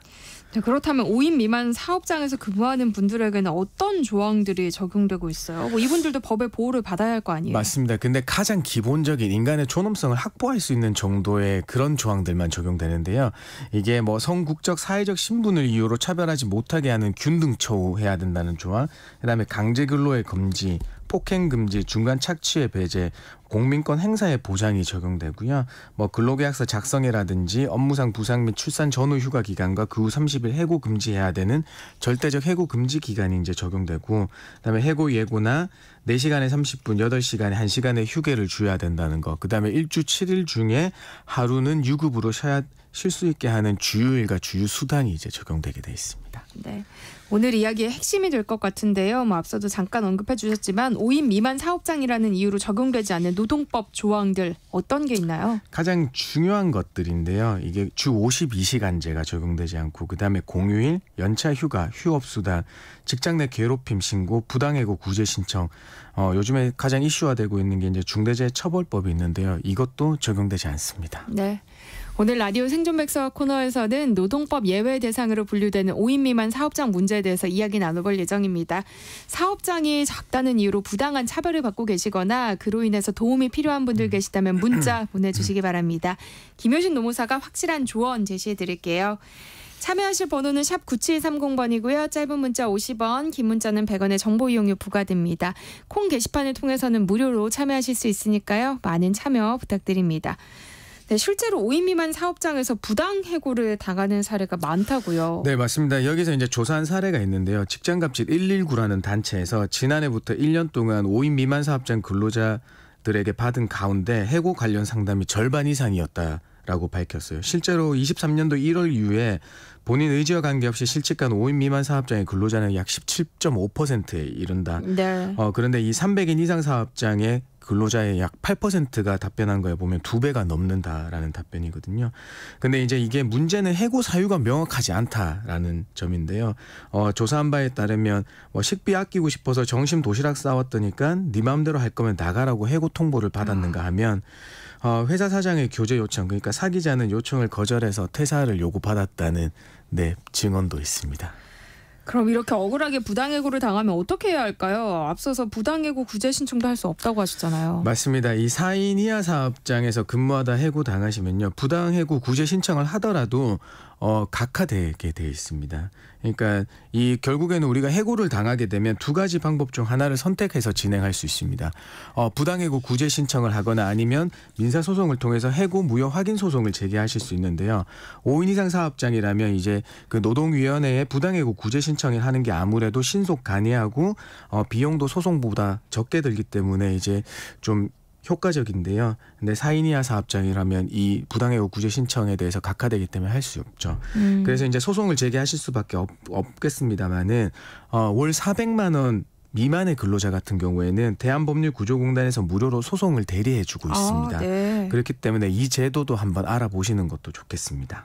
네, 그렇다면 5인 미만 사업장에서 근무하는 분들에게는 어떤 조항들이 적용되고 있어요? 뭐 이분들도 법의 보호를 받아야 할 거 아니에요? 맞습니다. 근데 가장 기본적인 인간의 존엄성을 확보할 수 있는 정도의 그런 조항들만 적용되는데요. 이게 뭐 성국적 사회적 신분을 이유로 차별하지 못하게 하는 균등 처우해야 된다는 조항, 그다음에 강제 근로의 금지, 폭행 금지, 중간 착취의 배제, 공민권 행사의 보장이 적용되고요. 뭐 근로계약서 작성이라든지 업무상 부상 및 출산 전후 휴가 기간과 그 후 30일 해고 금지해야 되는 절대적 해고 금지 기간이 이제 적용되고, 그다음에 해고 예고나 4시간에 30분, 8시간에 1시간의 휴게를 줘야 된다는 거. 그다음에 일주 7일 중에 하루는 유급으로 쉴 수 있게 하는 주휴일과 주휴수당이 이제 적용되게 돼 있습니다. 네. 오늘 이야기의 핵심이 될 것 같은데요. 뭐 앞서도 잠깐 언급해 주셨지만 5인 미만 사업장이라는 이유로 적용되지 않는 노동법 조항들 어떤 게 있나요? 가장 중요한 것들인데요. 이게 주 52시간제가 적용되지 않고, 그다음에 공휴일, 연차 휴가, 휴업수당, 직장 내 괴롭힘 신고, 부당해고 구제 신청, 요즘에 가장 이슈화되고 있는 게 이제 중대재해처벌법이 있는데요. 이것도 적용되지 않습니다. 네. 오늘 라디오 생존백서 코너에서는 노동법 예외 대상으로 분류되는 5인 미만 사업장 문제에 대해서 이야기 나눠볼 예정입니다. 사업장이 작다는 이유로 부당한 차별을 받고 계시거나 그로 인해서 도움이 필요한 분들 계시다면 문자 보내주시기 바랍니다. 김효신 노무사가 확실한 조언 제시해드릴게요. 참여하실 번호는 샵 9730번이고요. 짧은 문자 50원, 긴 문자는 100원의 정보 이용료 부과됩니다. 콩 게시판을 통해서는 무료로 참여하실 수 있으니까요. 많은 참여 부탁드립니다. 네, 실제로 5인 미만 사업장에서 부당 해고를 당하는 사례가 많다고요. 네, 맞습니다. 여기서 이제 조사한 사례가 있는데요. 직장갑질 119라는 단체에서 지난해부터 1년 동안 5인 미만 사업장 근로자들에게 받은 가운데 해고 관련 상담이 절반 이상이었다라고 밝혔어요. 실제로 23년도 1월 이후에 본인 의지와 관계없이 실직한 5인 미만 사업장의 근로자는 약 17.5%에 이른다. 네. 그런데 이 300인 이상 사업장의 근로자의 약 8%가 답변한 거에 보면 2배가 넘는다라는 답변이거든요. 근데 이제 이게 문제는 해고 사유가 명확하지 않다라는 점인데요. 조사한 바에 따르면 식비 아끼고 싶어서 점심 도시락 싸왔더니까 네 마음대로 할 거면 나가라고 해고 통보를 받았는가 하면 회사 사장의 교제 요청, 그러니까 사귀자는 요청을 거절해서 퇴사를 요구받았다는 증언도 있습니다. 그럼 이렇게 억울하게 부당해고를 당하면 어떻게 해야 할까요? 앞서서 부당해고 구제 신청도 할 수 없다고 하셨잖아요. 맞습니다. 이 4인 이하 사업장에서 근무하다 해고 당하시면요, 부당해고 구제 신청을 하더라도 각하되게 돼 있습니다. 그러니까 이 결국에는 우리가 해고를 당하게 되면 두 가지 방법 중 하나를 선택해서 진행할 수 있습니다. 부당해고 구제 신청을 하거나 아니면 민사소송을 통해서 해고 무효 확인 소송을 제기하실 수 있는데요. 5인 이상 사업장이라면 이제 그 노동위원회에 부당해고 구제 신청을 하는 게 아무래도 신속 간이하고 비용도 소송보다 적게 들기 때문에 이제 좀 효과적인데요. 근데 4인 이하 사업장이라면 이 부당해고 구제 신청에 대해서 각하되기 때문에 할 수 없죠. 그래서 이제 소송을 제기하실 수밖에 없겠습니다만은 월 400만 원 미만의 근로자 같은 경우에는 대한법률구조공단에서 무료로 소송을 대리해주고 있습니다. 네. 그렇기 때문에 이 제도도 한번 알아보시는 것도 좋겠습니다.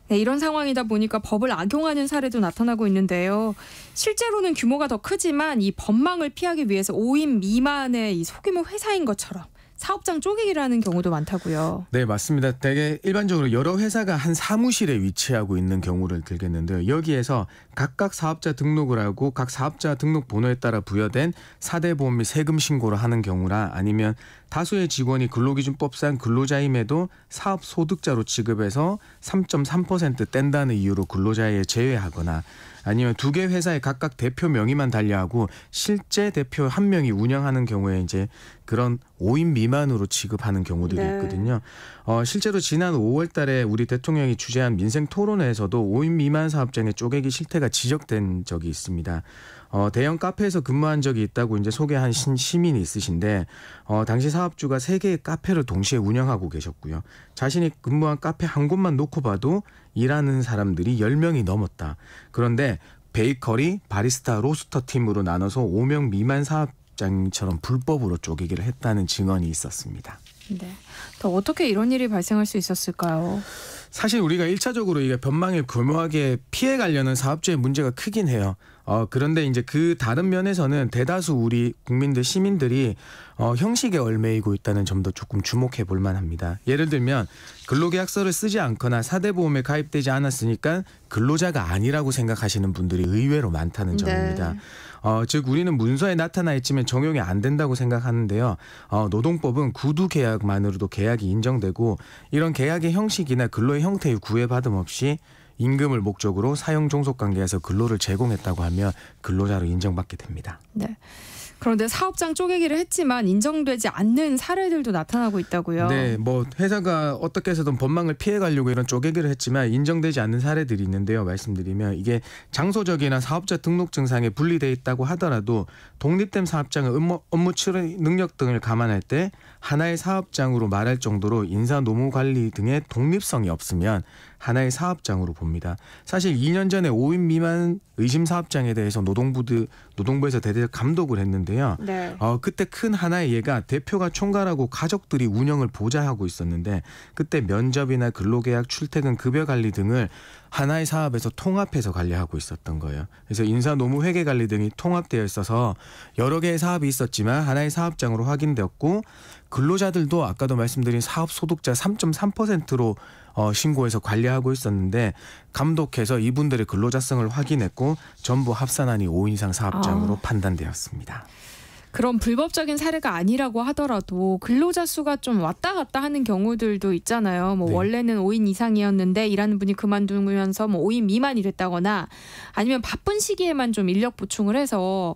네, 이런 상황이다 보니까 법을 악용하는 사례도 나타나고 있는데요. 실제로는 규모가 더 크지만 이 법망을 피하기 위해서 5인 미만의 이 소규모 회사인 것처럼 사업장 쪼개기를 하는 경우도 많다고요. 네, 맞습니다. 대개 일반적으로 여러 회사가 한 사무실에 위치하고 있는 경우를 들겠는데요. 여기에서 각각 사업자 등록을 하고 각 사업자 등록 번호에 따라 부여된 사대보험 및 세금 신고를 하는 경우라, 아니면 다수의 직원이 근로기준법상 근로자임에도 사업소득자로 취급해서 3.3% 뗀다는 이유로 근로자에 제외하거나, 아니면 두 개 회사의 각각 대표 명의만 달려하고 실제 대표 한 명이 운영하는 경우에 이제 그런 5인 미만으로 취급하는 경우들이 있거든요. 실제로 지난 5월 달에 우리 대통령이 주재한 민생 토론회에서도 5인 미만 사업장의 쪼개기 실태가 지적된 적이 있습니다. 대형 카페에서 근무한 적이 있다고 이제 소개한 시민이 있으신데, 당시 사업주가 3개의 카페를 동시에 운영하고 계셨고요. 자신이 근무한 카페 한 곳만 놓고 봐도 일하는 사람들이 10명이 넘었다. 그런데 베이커리, 바리스타, 로스터 팀으로 나눠서 5명 미만 사업장처럼 불법으로 쪼개기를 했다는 증언이 있었습니다. 네. 또 어떻게 이런 일이 발생할 수 있었을까요? 사실 우리가 1차적으로 이게 변망을 교묘하게 피해가려는 사업주의 문제가 크긴 해요. 그런데 이제 그 다른 면에서는 대다수 우리 국민들, 시민들이 형식에 얽매이고 있다는 점도 조금 주목해 볼 만합니다. 예를 들면 근로계약서를 쓰지 않거나 사대보험에 가입되지 않았으니까 근로자가 아니라고 생각하시는 분들이 의외로 많다는 점입니다. 즉 우리는 문서에 나타나 있지만 적용이 안 된다고 생각하는데요. 노동법은 구두 계약만으로도 계약이 인정되고, 이런 계약의 형식이나 근로의 형태의 구애받음 없이 임금을 목적으로 사용 종속 관계에서 근로를 제공했다고 하면 근로자로 인정받게 됩니다. 네. 그런데 사업장 쪼개기를 했지만 인정되지 않는 사례들도 나타나고 있다고요. 네, 뭐 회사가 어떻게 해서든 법망을 피해가려고 이런 쪼개기를 했지만 인정되지 않는 사례들이 있는데요. 말씀드리면 이게 장소적이나 사업자 등록증상에 분리돼 있다고 하더라도 독립된 사업장의 업무 처리 능력 등을 감안할 때 하나의 사업장으로 말할 정도로 인사 노무 관리 등의 독립성이 없으면 하나의 사업장으로 봅니다. 사실 2년 전에 5인 미만 의심 사업장에 대해서 노동부에서 대대적 감독을 했는데요. 네. 그때 큰 하나의 예가 대표가 총괄하고 가족들이 운영을 보좌하고 있었는데, 그때 면접이나 근로계약, 출퇴근, 급여 관리 등을 하나의 사업에서 통합해서 관리하고 있었던 거예요. 그래서 인사 노무 회계 관리 등이 통합되어 있어서 여러 개의 사업이 있었지만 하나의 사업장으로 확인되었고, 근로자들도 아까도 말씀드린 사업 소득자 3.3%로 신고해서 관리하고 있었는데, 감독해서 이분들의 근로자성을 확인했고 전부 합산하니 5인 이상 사업장으로 판단되었습니다. 그런 불법적인 사례가 아니라고 하더라도 근로자 수가 좀 왔다 갔다 하는 경우들도 있잖아요. 뭐 네. 원래는 5인 이상이었는데 일하는 분이 그만두면서 뭐 5인 미만이 됐다거나 아니면 바쁜 시기에만 좀 인력 보충을 해서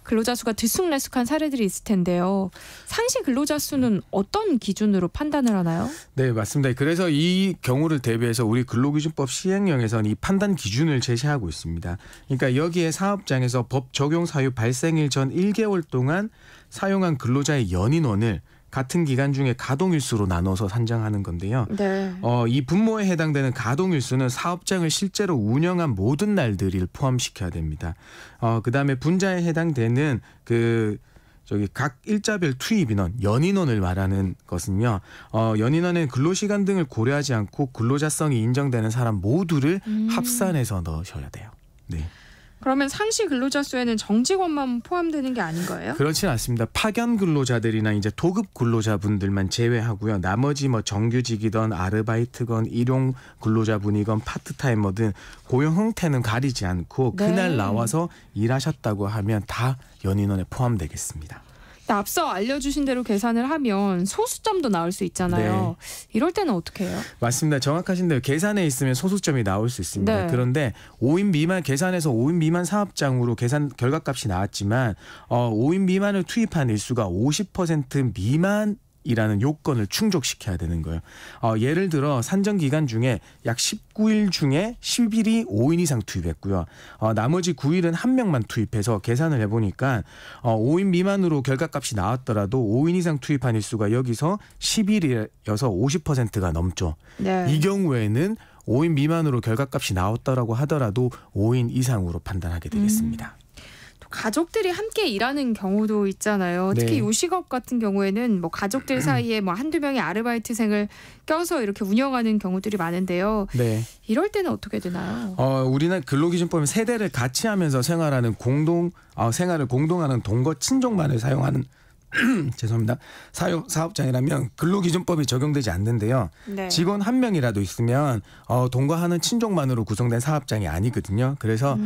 근로자 수가 들쑥날쑥한 사례들이 있을 텐데요. 상시 근로자 수는 어떤 기준으로 판단을 하나요? 네, 맞습니다. 그래서 이 경우를 대비해서 우리 근로기준법 시행령에서는 이 판단 기준을 제시하고 있습니다. 그러니까 여기에 사업장에서 법 적용 사유 발생일 전 1개월 동안 사용한 근로자의 연인원을 같은 기간 중에 가동일수로 나눠서 산정하는 건데요. 네. 이 분모에 해당되는 가동일수는 사업장을 실제로 운영한 모든 날들을 포함시켜야 됩니다. 그다음에 분자에 해당되는 각 일자별 투입 인원, 연인원을 말하는 것은요. 연인원은 근로시간 등을 고려하지 않고 근로자성이 인정되는 사람 모두를 합산해서 넣으셔야 돼요. 네. 그러면 상시 근로자 수에는 정직원만 포함되는 게 아닌 거예요? 그렇지는 않습니다. 파견 근로자들이나 이제 도급 근로자분들만 제외하고요. 나머지 뭐 정규직이건 아르바이트건 일용 근로자분이건 파트타이머든 고용 형태는 가리지 않고 네. 그날 나와서 일하셨다고 하면 다 연인원에 포함되겠습니다. 앞서 알려주신 대로 계산을 하면 소수점도 나올 수 있잖아요. 네. 이럴 때는 어떻게 해요? 맞습니다. 정확하신 대로 계산에 있으면 소수점이 나올 수 있습니다. 네. 그런데 5인 미만 계산해서 5인 미만 사업장으로 계산 결과값이 나왔지만 5인 미만을 투입한 일수가 50% 미만 이라는 요건을 충족시켜야 되는 거예요. 예를 들어 산정 기간 중에 약 19일 중에 10일이 5인 이상 투입했고요. 나머지 9일은 한 명만 투입해서 계산을 해보니까 5인 미만으로 결과값이 나왔더라도 5인 이상 투입한 일수가 여기서 10일이어서 50%가 넘죠. 네. 이 경우에는 5인 미만으로 결과값이 나왔다라고 하더라도 5인 이상으로 판단하게 되겠습니다. 가족들이 함께 일하는 경우도 있잖아요. 특히 네. 요식업 같은 경우에는 뭐 가족들 사이에 뭐 한두 명의 아르바이트생을 껴서 이렇게 운영하는 경우들이 많은데요. 네. 이럴 때는 어떻게 되나요? 우리나라 근로기준법은 세대를 같이 하면서 생활하는 생활을 공동하는 동거 친족만을 사용하는 죄송합니다. 사업장이라면 근로기준법이 적용되지 않는데요. 네. 직원 한 명이라도 있으면 동거하는 친족만으로 구성된 사업장이 아니거든요. 그래서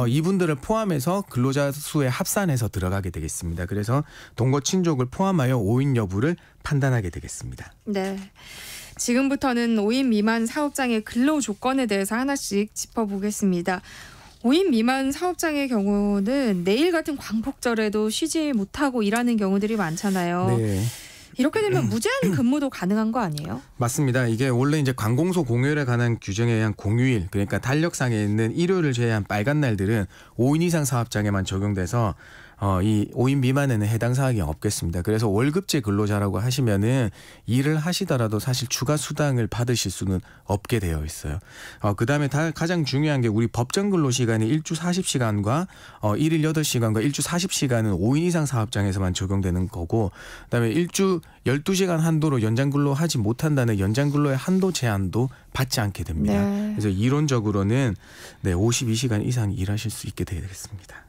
이분들을 포함해서 근로자 수에 합산해서 들어가게 되겠습니다. 그래서 동거 친족을 포함하여 5인 여부를 판단하게 되겠습니다. 네. 지금부터는 5인 미만 사업장의 근로 조건에 대해서 하나씩 짚어보겠습니다. 5인 미만 사업장의 경우는 내일 같은 광복절에도 쉬지 못하고 일하는 경우들이 많잖아요. 네. 이렇게 되면 무제한 근무도 가능한 거 아니에요? 맞습니다. 이게 원래 이제 관공서 공휴일에 관한 규정에 의한 공휴일, 그러니까 달력상에 있는 일요일을 제외한 빨간 날들은 5인 이상 사업장에만 적용돼서 이 5인 미만에는 해당 사항이 없겠습니다. 그래서 월급제 근로자라고 하시면은 일을 하시더라도 사실 추가 수당을 받으실 수는 없게 되어 있어요. 그다음에 가장 중요한 게 우리 법정 근로 시간이 일주 40시간과 일일 8시간과 일주 40시간은 5인 이상 사업장에서만 적용되는 거고, 그다음에 일주 12시간 한도로 연장 근로하지 못한다는 연장 근로의 한도 제한도 받지 않게 됩니다. 네. 그래서 이론적으로는 52시간 이상 일하실 수 있게 되겠습니다.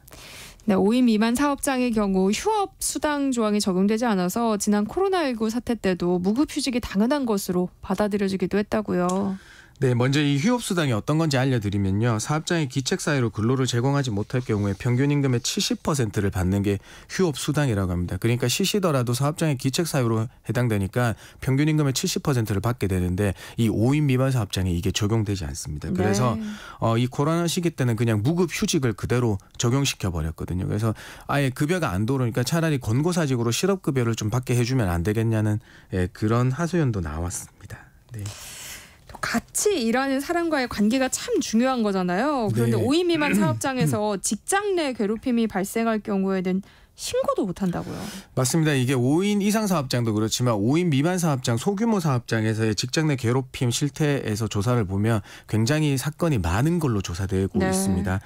네, 5인 미만 사업장의 경우 휴업 수당 조항이 적용되지 않아서 지난 코로나19 사태 때도 무급휴직이 당연한 것으로 받아들여지기도 했다고요. 네, 먼저 이 휴업수당이 어떤 건지 알려드리면요. 사업장이 기책 사유로 근로를 제공하지 못할 경우에 평균 임금의 70%를 받는 게 휴업수당이라고 합니다. 그러니까 쉬시더라도 사업장의 기책 사유로 해당되니까 평균 임금의 70%를 받게 되는데 이 5인 미만 사업장에 이게 적용되지 않습니다. 그래서 이 코로나 시기 때는 그냥 무급휴직을 그대로 적용시켜 버렸거든요. 그래서 아예 급여가 안 들어오니까 차라리 권고사직으로 실업급여를 좀 받게 해주면 안 되겠냐는 그런 하소연도 나왔습니다. 네. 같이 일하는 사람과의 관계가 참 중요한 거잖아요. 그런데 네. 5인 미만 사업장에서 직장 내 괴롭힘이 발생할 경우에는 신고도 못 한다고요. 맞습니다. 이게 5인 이상 사업장도 그렇지만 5인 미만 사업장, 소규모 사업장에서의 직장 내 괴롭힘 실태에서 조사를 보면 굉장히 사건이 많은 걸로 조사되고 있습니다.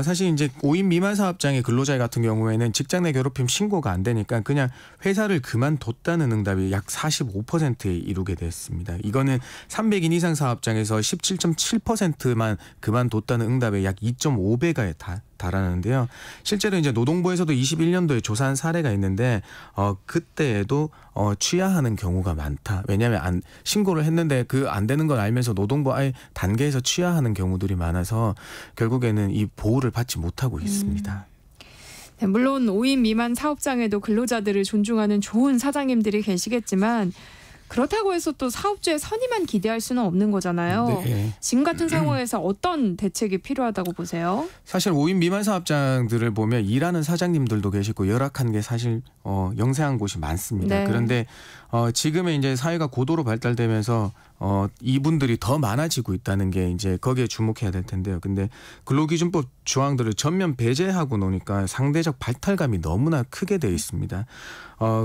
사실 이제 5인 미만 사업장의 근로자 같은 경우에는 직장 내 괴롭힘 신고가 안 되니까 그냥 회사를 그만뒀다는 응답이 약 45%에 이르게 됐습니다. 이거는 300인 이상 사업장에서 17.7%만 그만뒀다는 응답의 약 2.5배가 달하는데요. 실제로 이제 노동부에서도 21년도에 조사한 사례가 있는데 그때에도 취하하는 경우가 많다. 왜냐하면 신고를 했는데 그 안 되는 걸 알면서 노동부 아예 단계에서 취하하는 경우들이 많아서 결국에는 이 보호를 받지 못하고 있습니다. 네, 물론 5인 미만 사업장에도 근로자들을 존중하는 좋은 사장님들이 계시겠지만 그렇다고 해서 또 사업주의 선의만 기대할 수는 없는 거잖아요. 네. 지금 같은 상황에서 어떤 대책이 필요하다고 보세요? 사실 5인 미만 사업장들을 보면 일하는 사장님들도 계시고 열악한 게 사실 영세한 곳이 많습니다. 네. 그런데 지금의 이제 사회가 고도로 발달되면서 이분들이 더 많아지고 있다는 게 이제 거기에 주목해야 될 텐데요. 근데 근로기준법 조항들을 전면 배제하고 노니까 상대적 발탈감이 너무나 크게 돼 있습니다.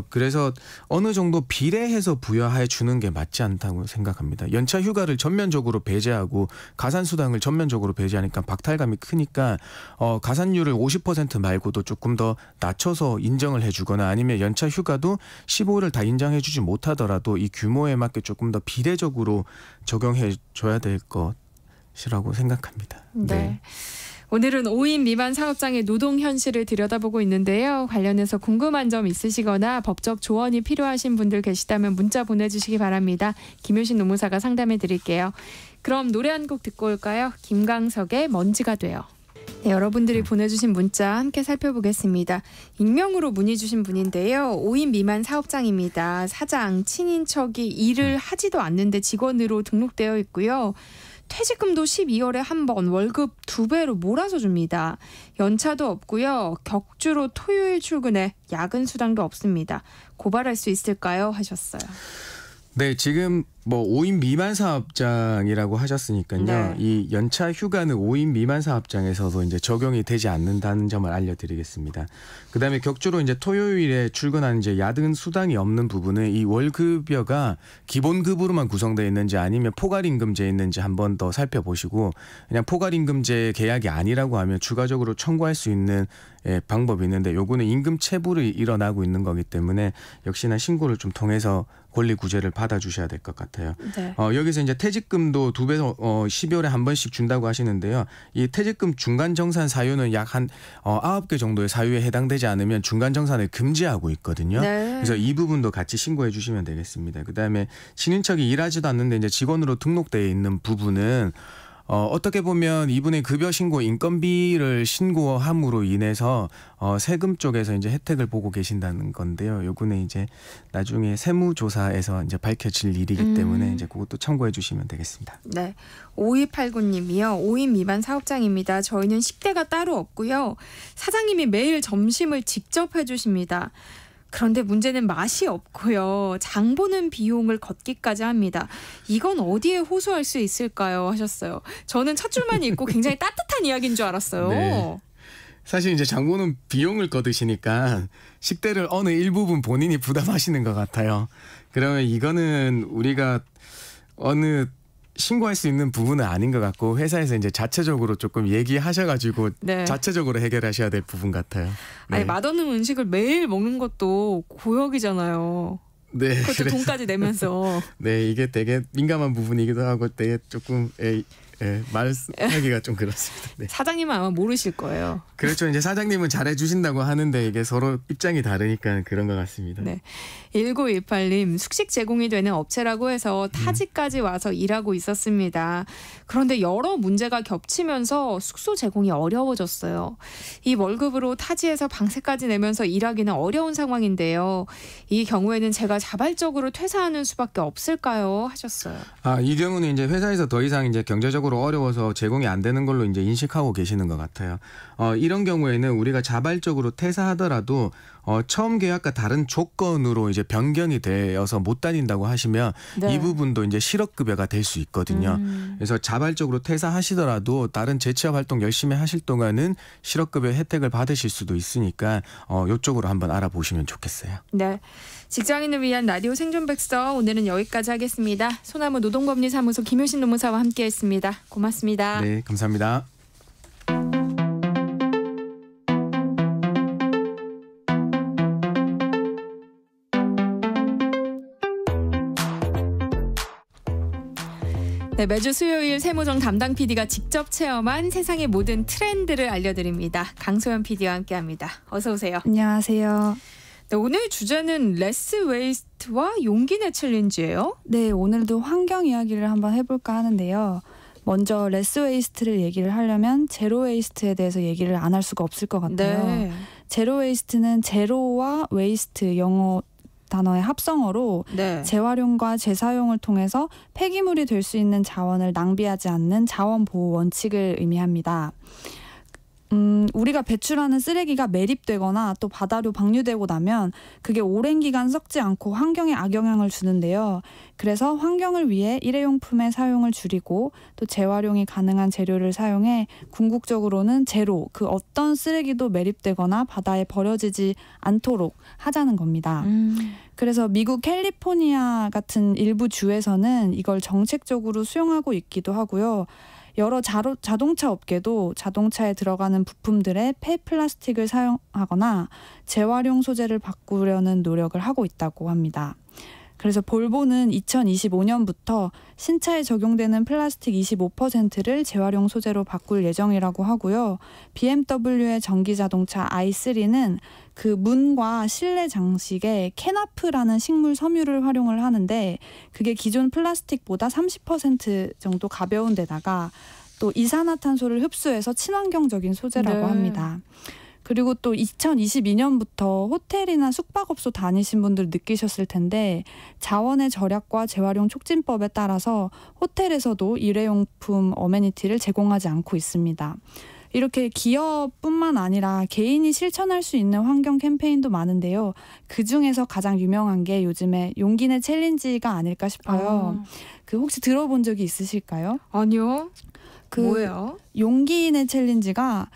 그래서 어느 정도 비례해서 부여해 주는 게 맞지 않다고 생각합니다. 연차 휴가를 전면적으로 배제하고 가산수당을 전면적으로 배제하니까 박탈감이 크니까 가산율을 50% 말고도 조금 더 낮춰서 인정을 해주거나 아니면 연차 휴가도 15일을 다 인정해 주지 못하더라도 이 규모에 맞게 조금 더 비례적으로 적용해 줘야 될 것이라고 생각합니다. 네. 오늘은 5인 미만 사업장의 노동 현실을 들여다보고 있는데요. 관련해서 궁금한 점 있으시거나 법적 조언이 필요하신 분들 계시다면 문자 보내주시기 바랍니다. 김효신 노무사가 상담해 드릴게요. 그럼 노래 한 곡 듣고 올까요? 김광석의 먼지가 돼요. 네, 여러분들이 보내주신 문자 함께 살펴보겠습니다. 익명으로 문의 주신 분인데요. 5인 미만 사업장입니다. 사장, 친인척이 일을 하지도 않는데 직원으로 등록되어 있고요. 퇴직금도 12월에 한 번, 월급 2배로 몰아서 줍니다. 연차도 없고요. 격주로 토요일 출근에 야근 수당도 없습니다. 고발할 수 있을까요? 하셨어요. 네, 지금 뭐 5인 미만 사업장이라고 하셨으니까요. 네. 이 연차 휴가는 5인 미만 사업장에서도 이제 적용이 되지 않는다는 점을 알려드리겠습니다. 그다음에 격주로 이제 토요일에 출근하는 이제 야근 수당이 없는 부분은 이 월급여가 기본급으로만 구성되어 있는지 아니면 포괄임금제에 있는지 한 번 더 살펴보시고 그냥 포괄임금제 계약이 아니라고 하면 추가적으로 청구할 수 있는 방법이 있는데 요거는 임금 체불이 일어나고 있는 거기 때문에 역시나 신고를 좀 통해서 권리 구제를 받아주셔야 될 것 같아요. 네. 여기서 이제 퇴직금도 2배 12월에 한 번씩 준다고 하시는데요. 이 퇴직금 중간 정산 사유는 약 한 9개 정도의 사유에 해당되지 않으면 중간 정산을 금지하고 있거든요. 네. 그래서 이 부분도 같이 신고해 주시면 되겠습니다. 그다음에 친인척이 일하지도 않는데 이제 직원으로 등록되어 있는 부분은 어떻게 보면 이분의 급여 신고 인건비를 신고함으로 인해서 세금 쪽에서 이제 혜택을 보고 계신다는 건데요. 요거는 이제 나중에 세무조사에서 이제 밝혀질 일이기 때문에 이제 그것도 참고해 주시면 되겠습니다. 네. 5289님이요. 5인 미만 사업장입니다. 저희는 식대가 따로 없고요. 사장님이 매일 점심을 직접 해주십니다. 그런데 문제는 맛이 없고요. 장 보는 비용을 걷기까지 합니다. 이건 어디에 호소할 수 있을까요? 하셨어요. 저는 첫 줄만 읽고 굉장히 따뜻한 이야기인 줄 알았어요. 네. 사실 이제 장 보는 비용을 거두시니까 식대를 어느 일부분 본인이 부담하시는 것 같아요. 그러면 이거는 우리가 어느 신고할 수 있는 부분은 아닌 것 같고 회사에서 이제 자체적으로 조금 얘기하셔가지고 네. 자체적으로 해결하셔야 될 부분 같아요. 네. 아니 맛없는 음식을 매일 먹는 것도 고역이잖아요. 네, 그것도 돈까지 내면서. 네, 이게 되게 민감한 부분이기도 하고 되게 조금 말하기가 좀 그렇습니다. 네. 사장님은 아마 모르실 거예요. 그렇죠. 이제 사장님은 잘해주신다고 하는데 이게 서로 입장이 다르니까 그런 것 같습니다. 네. 1918님 숙식 제공이 되는 업체라고 해서 타지까지 와서 일하고 있었습니다. 그런데 여러 문제가 겹치면서 숙소 제공이 어려워졌어요. 이 월급으로 타지에서 방세까지 내면서 일하기는 어려운 상황인데요. 이 경우에는 제가 자발적으로 퇴사하는 수밖에 없을까요? 하셨어요. 이 경우는 이제 회사에서 더 이상 이제 경제적으로 어려워서 제공이 안 되는 걸로 이제 인식하고 계시는 것 같아요. 이런 경우에는 우리가 자발적으로 퇴사하더라도 처음 계약과 다른 조건으로 이제 변경이 되어서 못 다닌다고 하시면 네. 이 부분도 이제 실업급여가 될 수 있거든요. 그래서 자발적으로 퇴사하시더라도 다른 재취업 활동 열심히 하실 동안은 실업급여 혜택을 받으실 수도 있으니까 이쪽으로 한번 알아보시면 좋겠어요. 네. 직장인을 위한 라디오 생존백서 오늘은 여기까지 하겠습니다. 소나무 노동법리사무소 김효신 노무사와 함께했습니다. 고맙습니다. 네, 감사합니다. 네, 매주 수요일 세무정 담당 PD가 직접 체험한 세상의 모든 트렌드를 알려드립니다. 강소연 PD와 함께합니다. 어서 오세요. 안녕하세요. 네, 오늘 주제는 레스 웨이스트와 용기 내 챌린지예요. 네, 오늘도 환경 이야기를 한번 해볼까 하는데요. 먼저 레스 웨이스트를 얘기를 하려면 제로 웨이스트에 대해서 얘기를 안 할 수가 없을 것 같아요. 네. 제로 웨이스트는 제로와 웨이스트 영어 단어의 합성어로 네. 재활용과 재사용을 통해서 폐기물이 될 수 있는 자원을 낭비하지 않는 자원 보호 원칙을 의미합니다. 우리가 배출하는 쓰레기가 매립되거나 또 바다로 방류되고 나면 그게 오랜 기간 썩지 않고 환경에 악영향을 주는데요. 그래서 환경을 위해 일회용품의 사용을 줄이고 또 재활용이 가능한 재료를 사용해 궁극적으로는 제로, 그 어떤 쓰레기도 매립되거나 바다에 버려지지 않도록 하자는 겁니다. 그래서 미국 캘리포니아 같은 일부 주에서는 이걸 정책적으로 수용하고 있기도 하고요. 여러 자동차 업계도 자동차에 들어가는 부품들의 폐플라스틱을 사용하거나 재활용 소재를 바꾸려는 노력을 하고 있다고 합니다. 그래서 볼보는 2025년부터 신차에 적용되는 플라스틱 25%를 재활용 소재로 바꿀 예정이라고 하고요. BMW의 전기자동차 i3는 그 문과 실내 장식에 케나프라는 식물 섬유를 활용을 하는데 그게 기존 플라스틱보다 30% 정도 가벼운 데다가 또 이산화탄소를 흡수해서 친환경적인 소재라고 합니다. 그리고 또 2022년부터 호텔이나 숙박업소 다니신 분들 느끼셨을 텐데 자원의 절약과 재활용 촉진법에 따라서 호텔에서도 일회용품 어메니티를 제공하지 않고 있습니다. 이렇게 기업뿐만 아니라 개인이 실천할 수 있는 환경 캠페인도 많은데요. 그중에서 가장 유명한 게 요즘에 용기내 챌린지가 아닐까 싶어요. 그 혹시 들어본 적이 있으실까요? 아니요. 뭐예요? 용기내 챌린지가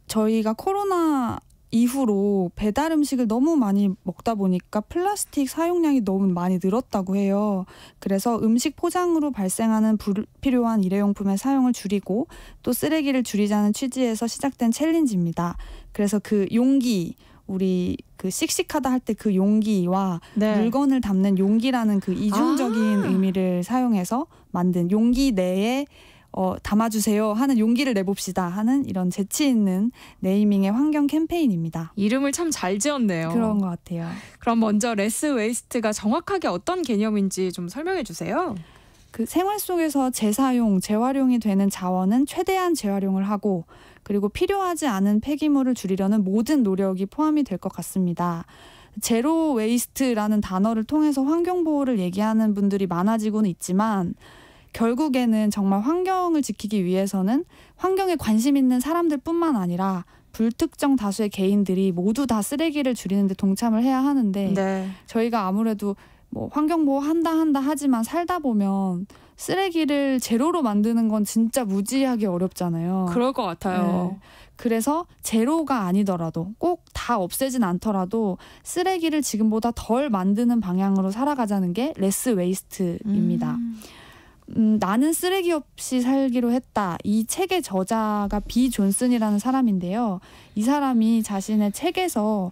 저희가 코로나 이후로 배달 음식을 너무 많이 먹다 보니까 플라스틱 사용량이 너무 많이 늘었다고 해요. 그래서 음식 포장으로 발생하는 불필요한 일회용품의 사용을 줄이고 또 쓰레기를 줄이자는 취지에서 시작된 챌린지입니다. 그래서 그 용기, 우리 그 씩씩하다 할 때 그 용기와 물건을 담는 용기라는 그 이중적인 의미를 사용해서 만든 용기 내에 담아주세요 하는 용기를 내봅시다 하는 이런 재치 있는 네이밍의 환경 캠페인입니다. 이름을 참 잘 지었네요. 그런 것 같아요. 그럼 먼저 레스 웨이스트가 정확하게 어떤 개념인지 좀 설명해 주세요. 그 생활 속에서 재사용, 재활용이 되는 자원은 최대한 재활용을 하고 그리고 필요하지 않은 폐기물을 줄이려는 모든 노력이 포함이 될 것 같습니다. 제로 웨이스트라는 단어를 통해서 환경 보호를 얘기하는 분들이 많아지고는 있지만 결국에는 정말 환경을 지키기 위해서는 환경에 관심 있는 사람들뿐만 아니라 불특정 다수의 개인들이 모두 다 쓰레기를 줄이는 데 동참을 해야 하는데 저희가 아무래도 뭐 환경보호 한다 하지만 살다 보면 쓰레기를 제로로 만드는 건 진짜 무지하게 어렵잖아요. 그럴 것 같아요. 네. 그래서 제로가 아니더라도 꼭 다 없애진 않더라도 쓰레기를 지금보다 덜 만드는 방향으로 살아가자는 게 레스 웨이스트입니다. 나는 쓰레기 없이 살기로 했다. 이 책의 저자가 비 존슨이라는 사람인데요. 이 사람이 자신의 책에서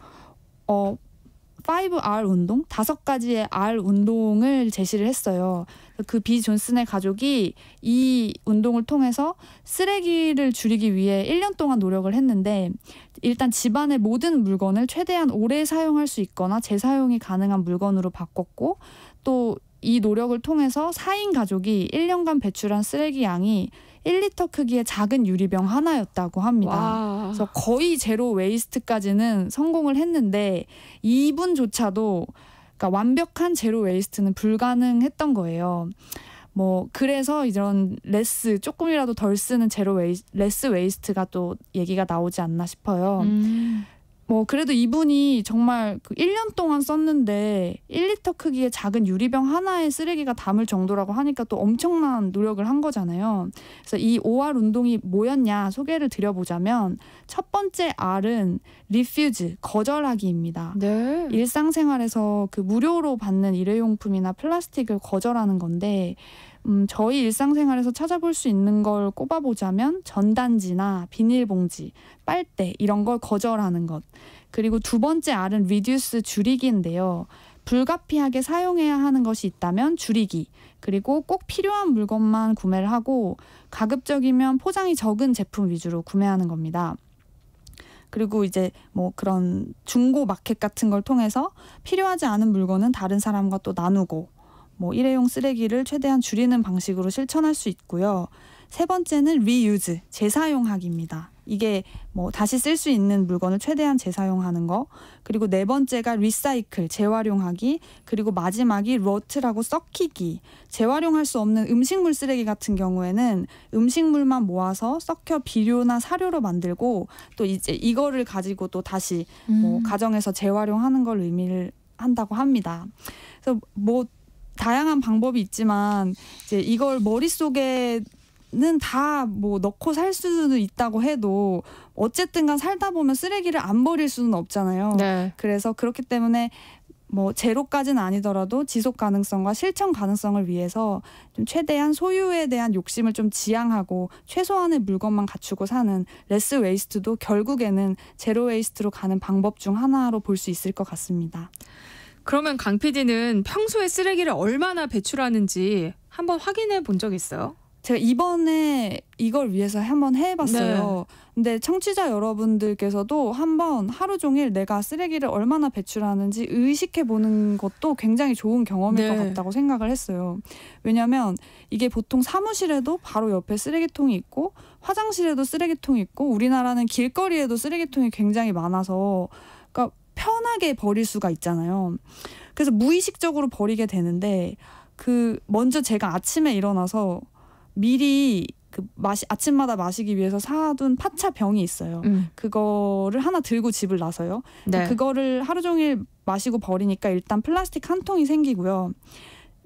5R 운동, 5가지의 R 운동을 제시를 했어요. 그 비 존슨의 가족이 이 운동을 통해서 쓰레기를 줄이기 위해 1년 동안 노력을 했는데 일단 집안의 모든 물건을 최대한 오래 사용할 수 있거나 재사용이 가능한 물건으로 바꿨고 또 이 노력을 통해서 4인 가족이 1년간 배출한 쓰레기 양이 1리터 크기의 작은 유리병 하나였다고 합니다. 와. 그래서 거의 제로 웨이스트까지는 성공을 했는데 이분조차도 그러니까 완벽한 제로 웨이스트는 불가능했던 거예요. 뭐 그래서 이런 조금이라도 덜 쓰는 레스 웨이스트가 또 얘기가 나오지 않나 싶어요. 뭐 그래도 이분이 정말 그 1년 동안 썼는데 1리터 크기의 작은 유리병 하나의 쓰레기가 담을 정도라고 하니까 또 엄청난 노력을 한 거잖아요. 그래서 이 5R 운동이 뭐였냐 소개를 드려보자면 첫 번째 R은 refuse, 거절하기입니다. 네. 일상생활에서 그 무료로 받는 일회용품이나 플라스틱을 거절하는 건데 저희 일상생활에서 찾아볼 수 있는 걸 꼽아보자면 전단지나 비닐봉지, 빨대 이런 걸 거절하는 것. 그리고 두 번째 R은 reduce, 줄이기인데요. 불가피하게 사용해야 하는 것이 있다면 줄이기. 그리고 꼭 필요한 물건만 구매를 하고 가급적이면 포장이 적은 제품 위주로 구매하는 겁니다. 그리고 이제 뭐 그런 중고 마켓 같은 걸 통해서 필요하지 않은 물건은 다른 사람과 또 나누고 뭐 일회용 쓰레기를 최대한 줄이는 방식으로 실천할 수 있고요. 세 번째는 reuse, 재사용하기입니다. 이게 뭐 다시 쓸 수 있는 물건을 최대한 재사용하는 거. 그리고 네 번째가 리사이클, 재활용하기. 그리고 마지막이 rot라고 썩히기. 재활용할 수 없는 음식물 쓰레기 같은 경우에는 음식물만 모아서 썩혀 비료나 사료로 만들고 또 이제 이거를 가지고 또 다시 뭐 가정에서 재활용하는 걸 의미를 한다고 합니다. 그래서 뭐 다양한 방법이 있지만 이제 이걸 머릿속에 는 다 뭐 넣고 살 수는 있다고 해도 어쨌든간 살다 보면 쓰레기를 안 버릴 수는 없잖아요. 네. 그래서 그렇기 때문에 뭐 제로까지는 아니더라도 지속 가능성과 실천 가능성을 위해서 좀 최대한 소유에 대한 욕심을 좀 지양하고 최소한의 물건만 갖추고 사는 레스 웨이스트도 결국에는 제로 웨이스트로 가는 방법 중 하나로 볼 수 있을 것 같습니다. 그러면 강 PD는 평소에 쓰레기를 얼마나 배출하는지 한번 확인해 본 적 있어요? 제가 이번에 이걸 위해서 한번 해봤어요. 네. 근데 청취자 여러분들께서도 한번 하루 종일 내가 쓰레기를 얼마나 배출하는지 의식해보는 것도 굉장히 좋은 경험일 것 같다고 생각을 했어요. 왜냐하면 이게 보통 사무실에도 바로 옆에 쓰레기통이 있고 화장실에도 쓰레기통이 있고 우리나라는 길거리에도 쓰레기통이 굉장히 많아서 그러니까 편하게 버릴 수가 있잖아요. 그래서 무의식적으로 버리게 되는데 먼저 제가 아침에 일어나서 미리 아침마다 마시기 위해서 사둔 파차 병이 있어요. 그거를 하나 들고 집을 나서요. 네. 그거를 하루 종일 마시고 버리니까 일단 플라스틱 한 통이 생기고요.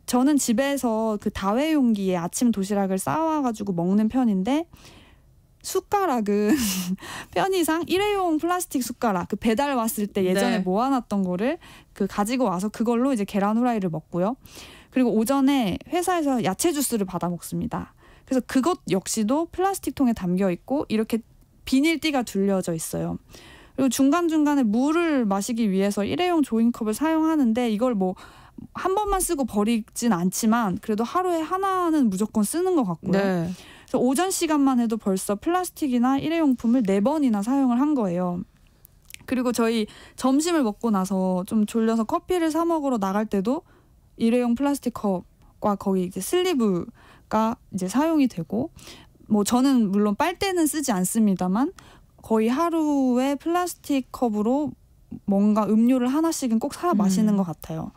저는 집에서 그 다회용기에 아침 도시락을 싸와가지고 먹는 편인데 숟가락은 편의상 일회용 플라스틱 숟가락 배달 왔을 때 예전에 모아놨던 거를 가지고 와서 그걸로 이제 계란 후라이를 먹고요. 그리고 오전에 회사에서 야채 주스를 받아 먹습니다. 그래서 그것 역시도 플라스틱 통에 담겨 있고 이렇게 비닐띠가 둘려져 있어요. 그리고 중간중간에 물을 마시기 위해서 일회용 조인컵을 사용하는데 이걸 뭐 한 번만 쓰고 버리진 않지만 그래도 하루에 하나는 무조건 쓰는 것 같고요. 네. 그래서 오전 시간만 해도 벌써 플라스틱이나 일회용품을 4번이나 사용을 한 거예요. 그리고 저희 점심을 먹고 나서 좀 졸려서 커피를 사 먹으러 나갈 때도 일회용 플라스틱 컵과 거기 이제 슬리브가 이제 사용이 되고 뭐 저는 물론 빨대는 쓰지 않습니다만 거의 하루에 플라스틱 컵으로 뭔가 음료를 하나씩은 꼭 사 마시는 것 같아요.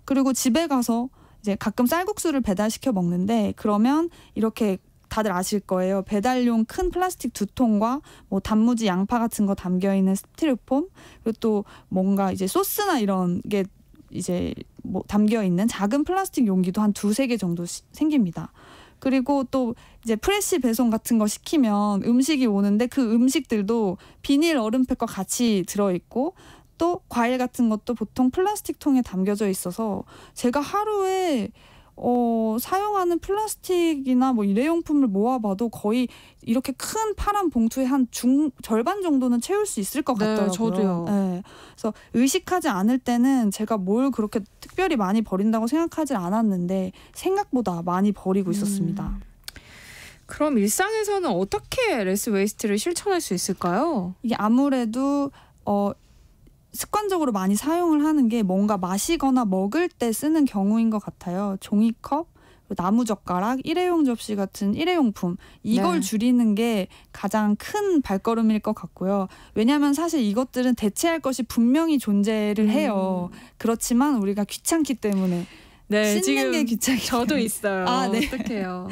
그리고 집에 가서 이제 가끔 쌀국수를 배달시켜 먹는데 그러면 이렇게 다들 아실 거예요. 배달용 큰 플라스틱 2통과 뭐 단무지, 양파 같은 거 담겨 있는 스티로폼 그리고 또 뭔가 이제 소스나 이런 게 이제 뭐 담겨 있는 작은 플라스틱 용기도 한 2-3개 정도 생깁니다. 그리고 또 이제 프레시 배송 같은 거 시키면 음식이 오는데 그 음식들도 비닐 얼음팩과 같이 들어있고 또 과일 같은 것도 보통 플라스틱 통에 담겨져 있어서 제가 하루에 사용하는 플라스틱이나 뭐 일회용품을 모아봐도 거의 이렇게 큰 파란 봉투에 한 절반 정도는 채울 수 있을 것 같더라고요. 저도요. 네. 그래서 의식하지 않을 때는 제가 뭘 그렇게 특별히 많이 버린다고 생각하지 않았는데 생각보다 많이 버리고 있었습니다. 그럼 일상에서는 어떻게 레스 웨이스트를 실천할 수 있을까요? 이게 아무래도 습관적으로 많이 사용을 하는 게 뭔가 마시거나 먹을 때 쓰는 경우인 것 같아요. 종이컵, 나무젓가락, 일회용 접시 같은 일회용품 이걸 줄이는 게 가장 큰 발걸음일 것 같고요. 왜냐하면 사실 이것들은 대체할 것이 분명히 존재를 해요. 그렇지만 우리가 귀찮기 때문에 씻는 지금 게 귀찮기 저도 있어요. 네. 어떡해요.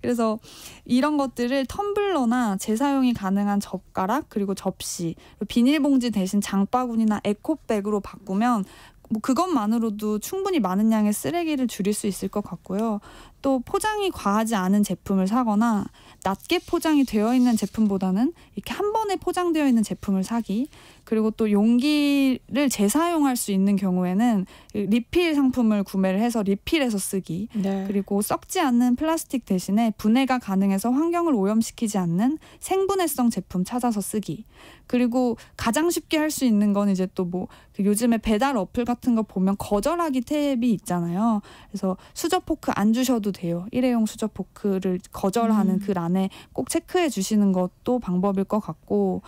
그래서 이런 것들을 텀블러나 재사용이 가능한 젓가락 그리고 접시 비닐봉지 대신 장바구니나 에코백으로 바꾸면 뭐 그것만으로도 충분히 많은 양의 쓰레기를 줄일 수 있을 것 같고요. 또 포장이 과하지 않은 제품을 사거나 낮게 포장이 되어 있는 제품보다는 이렇게 한 번에 포장되어 있는 제품을 사기 그리고 또 용기를 재사용할 수 있는 경우에는 리필 상품을 구매를 해서 리필해서 쓰기 그리고 썩지 않는 플라스틱 대신에 분해가 가능해서 환경을 오염시키지 않는 생분해성 제품 찾아서 쓰기 그리고 가장 쉽게 할 수 있는 건 이제 또 뭐 요즘에 배달 어플 같은 거 보면 거절하기 탭이 있잖아요. 그래서 수저 포크 안 주셔도 돼요. 일회용 수저 포크를 거절하는 글 안에 꼭 체크해 주시는 것도 방법일 것 같고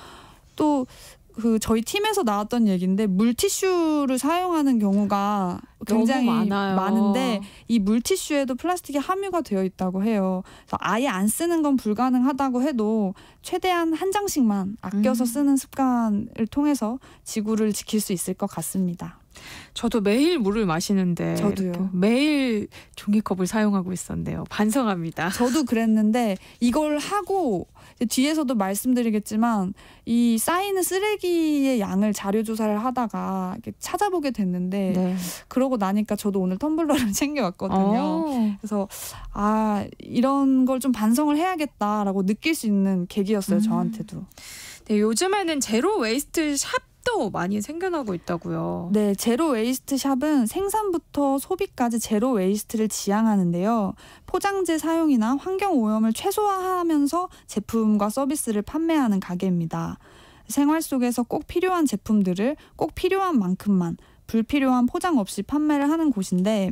또 저희 팀에서 나왔던 얘기인데 물티슈를 사용하는 경우가 굉장히 너무 많아요. 많은데 이 물티슈에도 플라스틱이 함유가 되어 있다고 해요. 그래서 아예 안 쓰는 건 불가능하다고 해도 최대한 한 장씩만 아껴서 쓰는 습관을 통해서 지구를 지킬 수 있을 것 같습니다. 저도 매일 물을 마시는데 저도요. 매일 종이컵을 사용하고 있었네요. 반성합니다. 저도 그랬는데 이걸 하고 뒤에서도 말씀드리겠지만 이 쌓이는 쓰레기의 양을 자료 조사를 하다가 이렇게 찾아보게 됐는데 네. 그러고 나니까 저도 오늘 텀블러를 챙겨왔거든요. 그래서 이런 걸 좀 반성을 해야겠다라고 느낄 수 있는 계기였어요. 저한테도. 네, 요즘에는 제로 웨이스트 샵도 많이 생겨나고 있다고요. 네, 제로 웨이스트 샵은 생산부터 소비까지 제로 웨이스트를 지향하는데요. 포장재 사용이나 환경 오염을 최소화하면서 제품과 서비스를 판매하는 가게입니다. 생활 속에서 꼭 필요한 제품들을 꼭 필요한 만큼만 불필요한 포장 없이 판매를 하는 곳인데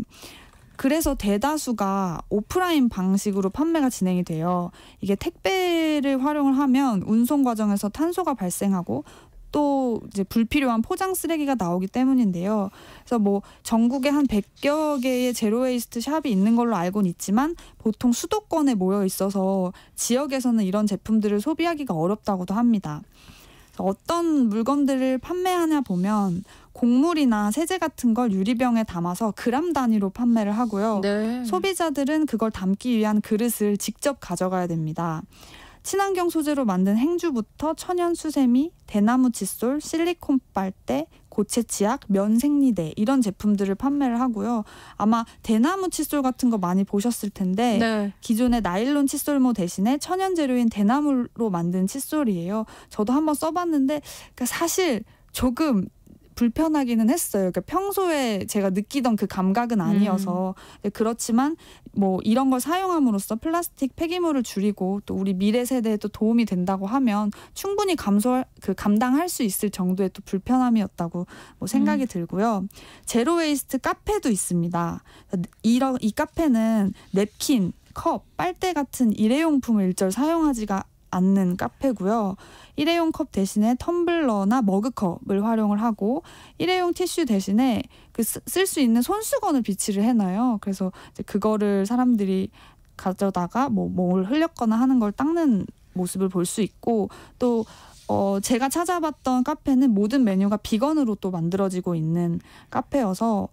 그래서 대다수가 오프라인 방식으로 판매가 진행이 돼요. 이게 택배를 활용을 하면 운송 과정에서 탄소가 발생하고 또 이제 불필요한 포장 쓰레기가 나오기 때문인데요. 그래서 뭐 전국에 한 100여 개의 제로웨이스트 샵이 있는 걸로 알고는 있지만 보통 수도권에 모여 있어서 지역에서는 이런 제품들을 소비하기가 어렵다고도 합니다. 어떤 물건들을 판매하냐 보면 곡물이나 세제 같은 걸 유리병에 담아서 그램 단위로 판매를 하고요. 네. 소비자들은 그걸 담기 위한 그릇을 직접 가져가야 됩니다. 친환경 소재로 만든 행주부터 천연 수세미, 대나무 칫솔, 실리콘 빨대, 고체 치약, 면 생리대 이런 제품들을 판매를 하고요. 아마 대나무 칫솔 같은 거 많이 보셨을 텐데 네. 기존의 나일론 칫솔모 대신에 천연 재료인 대나무로 만든 칫솔이에요. 저도 한번 써봤는데 그러니까 사실 조금 불편하기는 했어요. 그러니까 평소에 제가 느끼던 그 감각은 아니어서 그렇지만 뭐 이런 걸 사용함으로써 플라스틱 폐기물을 줄이고 또 우리 미래 세대에도 도움이 된다고 하면 충분히 감당할 수 있을 정도의 또 불편함이었다고 뭐 생각이 들고요. 제로웨이스트 카페도 있습니다. 이 카페는 냅킨, 컵, 빨대 같은 일회용품을 일절 사용하지가 않는 카페고요. 일회용 컵 대신에 텀블러나 머그컵을 활용을 하고 일회용 티슈 대신에 쓸 수 있는 손수건을 비치를 해놔요. 그래서 이제 그거를 사람들이 가져다가 뭘 흘렸거나 하는 걸 닦는 모습을 볼 수 있고 또 제가 찾아봤던 카페는 모든 메뉴가 비건으로 또 만들어지고 있는 카페여서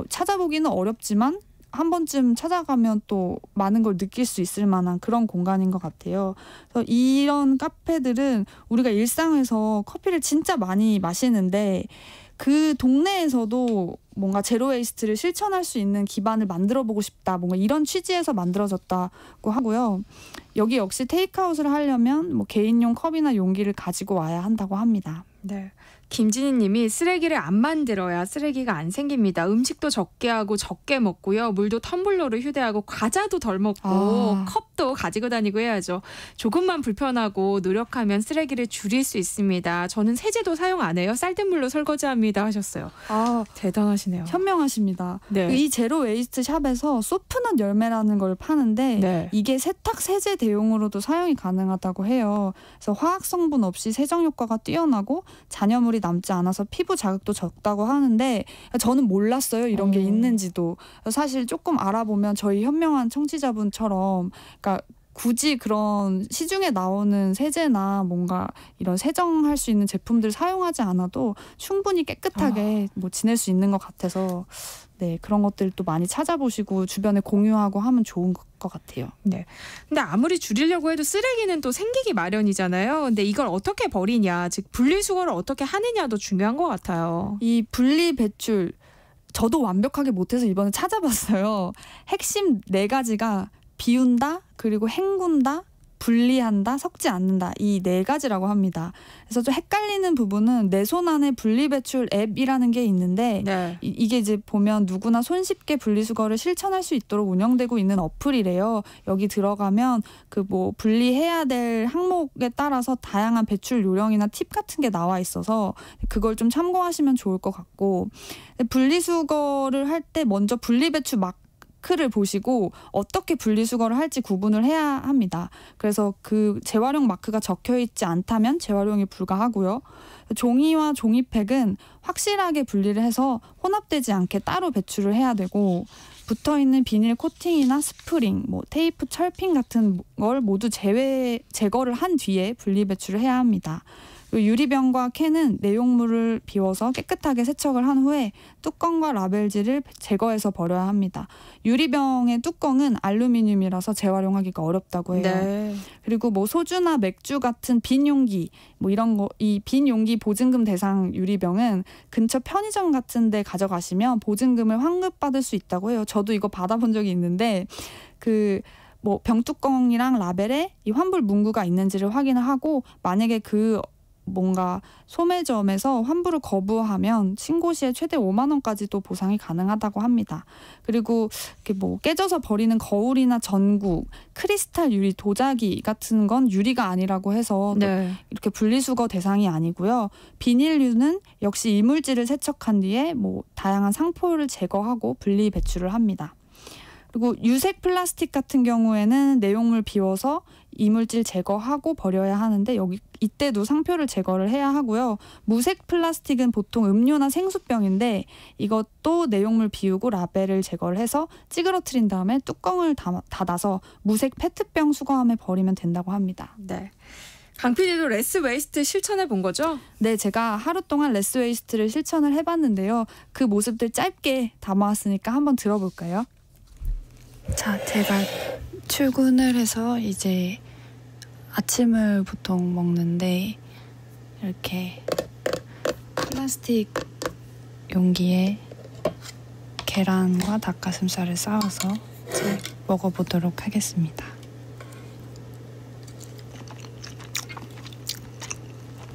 찾아보기는 어렵지만 한 번쯤 찾아가면 또 많은 걸 느낄 수 있을 만한 그런 공간인 것 같아요. 그래서 이런 카페들은 우리가 일상에서 커피를 진짜 많이 마시는데 그 동네에서도 뭔가 제로웨이스트를 실천할 수 있는 기반을 만들어보고 싶다. 뭔가 이런 취지에서 만들어졌다고 하고요. 여기 역시 테이크아웃을 하려면 뭐 개인용 컵이나 용기를 가지고 와야 한다고 합니다. 네. 김진희 님이 쓰레기를 안 만들어야 쓰레기가 안 생깁니다. 음식도 적게 하고 적게 먹고요. 물도 텀블러로 휴대하고 과자도 덜 먹고 컵도 가지고 다니고 해야죠. 조금만 불편하고 노력하면 쓰레기를 줄일 수 있습니다. 저는 세제도 사용 안 해요. 쌀뜨물로 설거지합니다 하셨어요. 대단하시네요. 현명하십니다. 네. 이 제로 웨이스트 샵에서 소프넛 열매라는 걸 파는데 네. 이게 세탁 세제 대용으로도 사용이 가능하다고 해요. 그래서 화학 성분 없이 세정 효과가 뛰어나고 잔여물이 남지 않아서 피부 자극도 적다고 하는데 저는 몰랐어요. 이런 게 있는지도. 사실 조금 알아보면 저희 현명한 청취자분처럼 그러니까 굳이 그런 시중에 나오는 세제나 뭔가 이런 세정할 수 있는 제품들 사용하지 않아도 충분히 깨끗하게 뭐 지낼 수 있는 것 같아서 네, 그런 것들도 많이 찾아보시고 주변에 공유하고 하면 좋은 것 같아요. 네. 근데 아무리 줄이려고 해도 쓰레기는 또 생기기 마련이잖아요. 근데 이걸 어떻게 버리냐, 즉 분리수거를 어떻게 하느냐도 중요한 것 같아요. 이 분리 배출 저도 완벽하게 못해서 이번에 찾아봤어요. 핵심 4가지가 비운다, 그리고 헹군다, 분리한다, 섞지 않는다. 이 4가지라고 합니다. 그래서 좀 헷갈리는 부분은 내 손 안에 분리배출 앱이라는 게 있는데 네. 이게 이제 보면 누구나 손쉽게 분리수거를 실천할 수 있도록 운영되고 있는 어플이래요. 여기 들어가면 그 뭐 분리해야 될 항목에 따라서 다양한 배출 요령이나 팁 같은 게 나와 있어서 그걸 좀 참고하시면 좋을 것 같고 분리수거를 할 때 먼저 분리배출 마크를 보시고 어떻게 분리수거를 할지 구분을 해야 합니다. 그래서 그 재활용 마크가 적혀 있지 않다면 재활용이 불가하고요. 종이와 종이팩은 확실하게 분리를 해서 혼합되지 않게 따로 배출을 해야 되고, 붙어있는 비닐 코팅이나 스프링, 테이프, 철핀 같은 걸 모두 제거를 한 뒤에 분리 배출을 해야 합니다. 유리병과 캔은 내용물을 비워서 깨끗하게 세척을 한 후에 뚜껑과 라벨지를 제거해서 버려야 합니다. 유리병의 뚜껑은 알루미늄이라서 재활용하기가 어렵다고 해요. 네. 그리고 소주나 맥주 같은 빈 용기, 이런 거, 이 빈 용기 보증금 대상 유리병은 근처 편의점 같은 데 가져가시면 보증금을 환급받을 수 있다고 해요. 저도 이거 받아본 적이 있는데 병뚜껑이랑 라벨에 이 환불 문구가 있는지를 확인을 하고, 만약에 뭔가 소매점에서 환불을 거부하면 신고 시에 최대 5만 원까지도 보상이 가능하다고 합니다. 그리고 깨져서 버리는 거울이나 전구, 크리스탈 유리, 도자기 같은 건 유리가 아니라고 해서 이렇게 분리수거 대상이 아니고요. 비닐류는 역시 이물질을 세척한 뒤에 다양한 상포를 제거하고 분리 배출을 합니다. 그리고 유색 플라스틱 같은 경우에는 내용물 비워서 이물질 제거하고 버려야 하는데 이때도 상표를 제거를 해야 하고요. 무색 플라스틱은 보통 음료나 생수병인데 이것도 내용물 비우고 라벨을 제거를 해서 찌그러뜨린 다음에 뚜껑을 닫아서 무색 페트병 수거함에 버리면 된다고 합니다. 네. 강 PD도 레스 웨이스트 실천해 본 거죠? 네, 제가 하루 동안 레스 웨이스트를 실천을 해봤는데요. 그 모습들 짧게 담아왔으니까 한번 들어볼까요? 자, 제가 출근을 해서 이제 아침을 보통 먹는데 이렇게 플라스틱 용기에 계란과 닭가슴살을 싸워서 이제 먹어보도록 하겠습니다.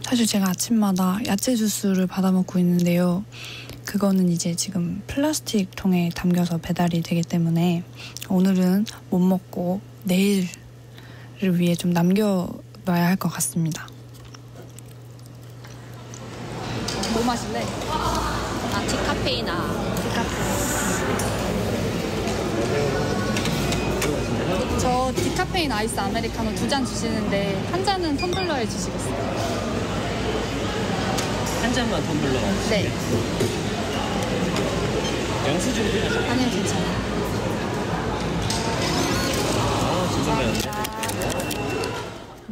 사실 제가 아침마다 야채 주스를 받아 먹고 있는데요. 그거는 이제 지금 플라스틱 통에 담겨서 배달이 되기 때문에 오늘은 못 먹고 내일을 위해 좀 남겨놔야 할 것 같습니다. 뭐 마실래? 디카페이나. 저 디카페인 아이스 아메리카노 2잔 주시는데 한 잔은 텀블러에 주시겠어요? 한 잔만 텀블러. 네. 영수증 필요하세요? 아니요, 괜찮아요.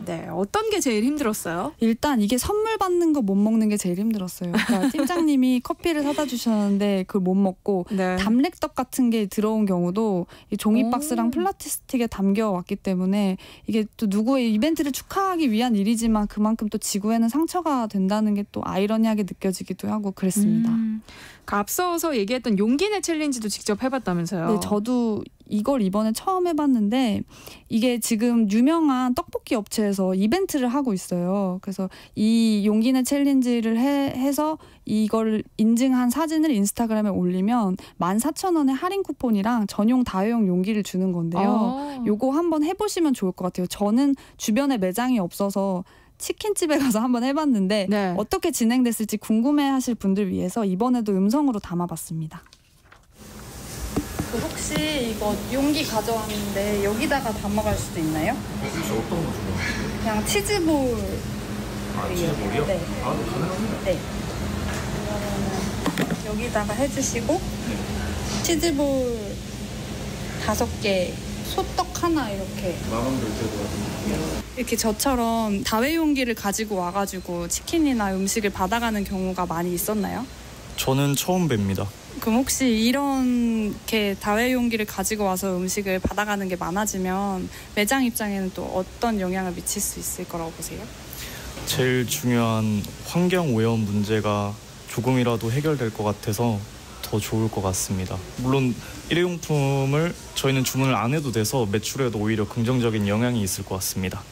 네, 어떤 게 제일 힘들었어요? 일단 이게 선물 받는 거 못 먹는 게 제일 힘들었어요. 그러니까 팀장님이 커피를 사다 주셨는데 그걸 못 먹고 담렉떡 같은 게 들어온 경우도 이 종이 박스랑 플라스틱에 담겨 왔기 때문에 이게 또 누구의 이벤트를 축하하기 위한 일이지만 그만큼 또 지구에는 상처가 된다는 게 또 아이러니하게 느껴지기도 하고 그랬습니다. 앞서서 얘기했던 용기내 챌린지도 직접 해봤다면서요? 네, 저도 이걸 이번에 처음 해봤는데 이게 지금 유명한 떡볶이 업체에서 이벤트를 하고 있어요. 그래서 이 용기내 챌린지를 해서 이걸 인증한 사진을 인스타그램에 올리면 14,000원의 할인 쿠폰이랑 전용 다회용 용기를 주는 건데요. 요거 한번 해보시면 좋을 것 같아요. 저는 주변에 매장이 없어서 치킨집에 가서 한번 해봤는데 어떻게 진행됐을지 궁금해하실 분들 위해서 이번에도 음성으로 담아봤습니다. 혹시 이거 용기 가져왔는데 여기다가 담아갈 수도 있나요? 혹시 어떤 거 좋아해요? 그냥 치즈볼. 치즈볼이요? 네. 가능합니다. 네. 그러면 여기다가 해주시고 치즈볼 5개, 소떡 하나 이렇게. 만원 결제도 이렇게 저처럼 다회용기를 가지고 와가지고 치킨이나 음식을 받아가는 경우가 많이 있었나요? 저는 처음 뵙니다. 그럼 혹시 이렇게 다회용기를 가지고 와서 음식을 받아가는 게 많아지면 매장 입장에는 또 어떤 영향을 미칠 수 있을 거라고 보세요? 제일 중요한 환경 오염 문제가 조금이라도 해결될 것 같아서 더 좋을 것 같습니다. 물론 일회용품을 저희는 주문을 안 해도 돼서 매출에도 오히려 긍정적인 영향이 있을 것 같습니다.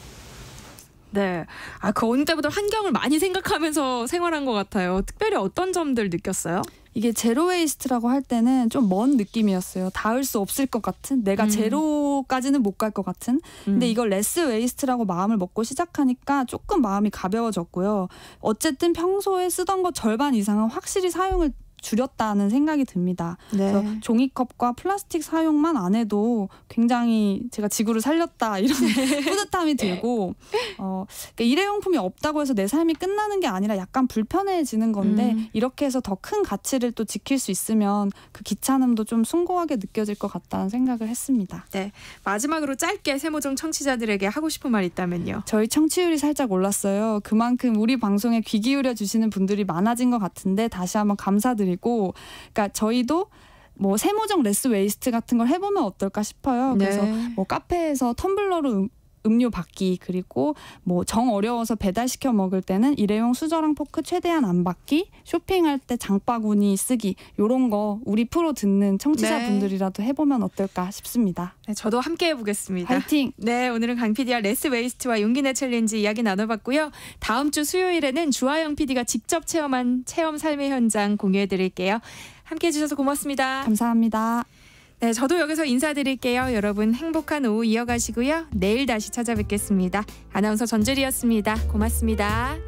네, 그 어느 때보다 환경을 많이 생각하면서 생활한 것 같아요. 특별히 어떤 점들 느꼈어요? 이게 제로 웨이스트라고 할 때는 좀 먼 느낌이었어요. 닿을 수 없을 것 같은, 내가 제로까지는 못 갈 것 같은. 근데 이걸 레스 웨이스트라고 마음을 먹고 시작하니까 조금 마음이 가벼워졌고요. 어쨌든 평소에 쓰던 것 절반 이상은 확실히 사용을 줄였다는 생각이 듭니다. 네. 그래서 종이컵과 플라스틱 사용만 안 해도 굉장히 제가 지구를 살렸다 이런 뿌듯함이 들고 그러니까 일회용품이 없다고 해서 내 삶이 끝나는 게 아니라 약간 불편해지는 건데 이렇게 해서 더 큰 가치를 또 지킬 수 있으면 그 귀찮음도 좀 숭고하게 느껴질 것 같다는 생각을 했습니다. 네. 마지막으로 짧게 세모종 청취자들에게 하고 싶은 말 있다면요. 저희 청취율이 살짝 올랐어요. 그만큼 우리 방송에 귀 기울여 주시는 분들이 많아진 것 같은데 다시 한번 감사드리고, 그러니까 저희도 뭐 세모종 레스 웨이스트 같은 걸 해보면 어떨까 싶어요. 그래서 뭐 카페에서 텀블러로 음료 받기, 그리고 뭐 정 어려워서 배달시켜 먹을 때는 일회용 수저랑 포크 최대한 안 받기, 쇼핑할 때 장바구니 쓰기, 이런 거 우리 프로 듣는 청취자분들이라도 해보면 어떨까 싶습니다. 네, 저도 함께 해보겠습니다. 화이팅! 네, 오늘은 강 PD와 레스 웨이스트와 용기내 챌린지 이야기 나눠봤고요. 다음 주 수요일에는 주하영 PD가 직접 체험한 체험 삶의 현장 공유해드릴게요. 함께해 주셔서 고맙습니다. 감사합니다. 네, 저도 여기서 인사드릴게요. 여러분 행복한 오후 이어가시고요. 내일 다시 찾아뵙겠습니다. 아나운서 전주리였습니다. 고맙습니다.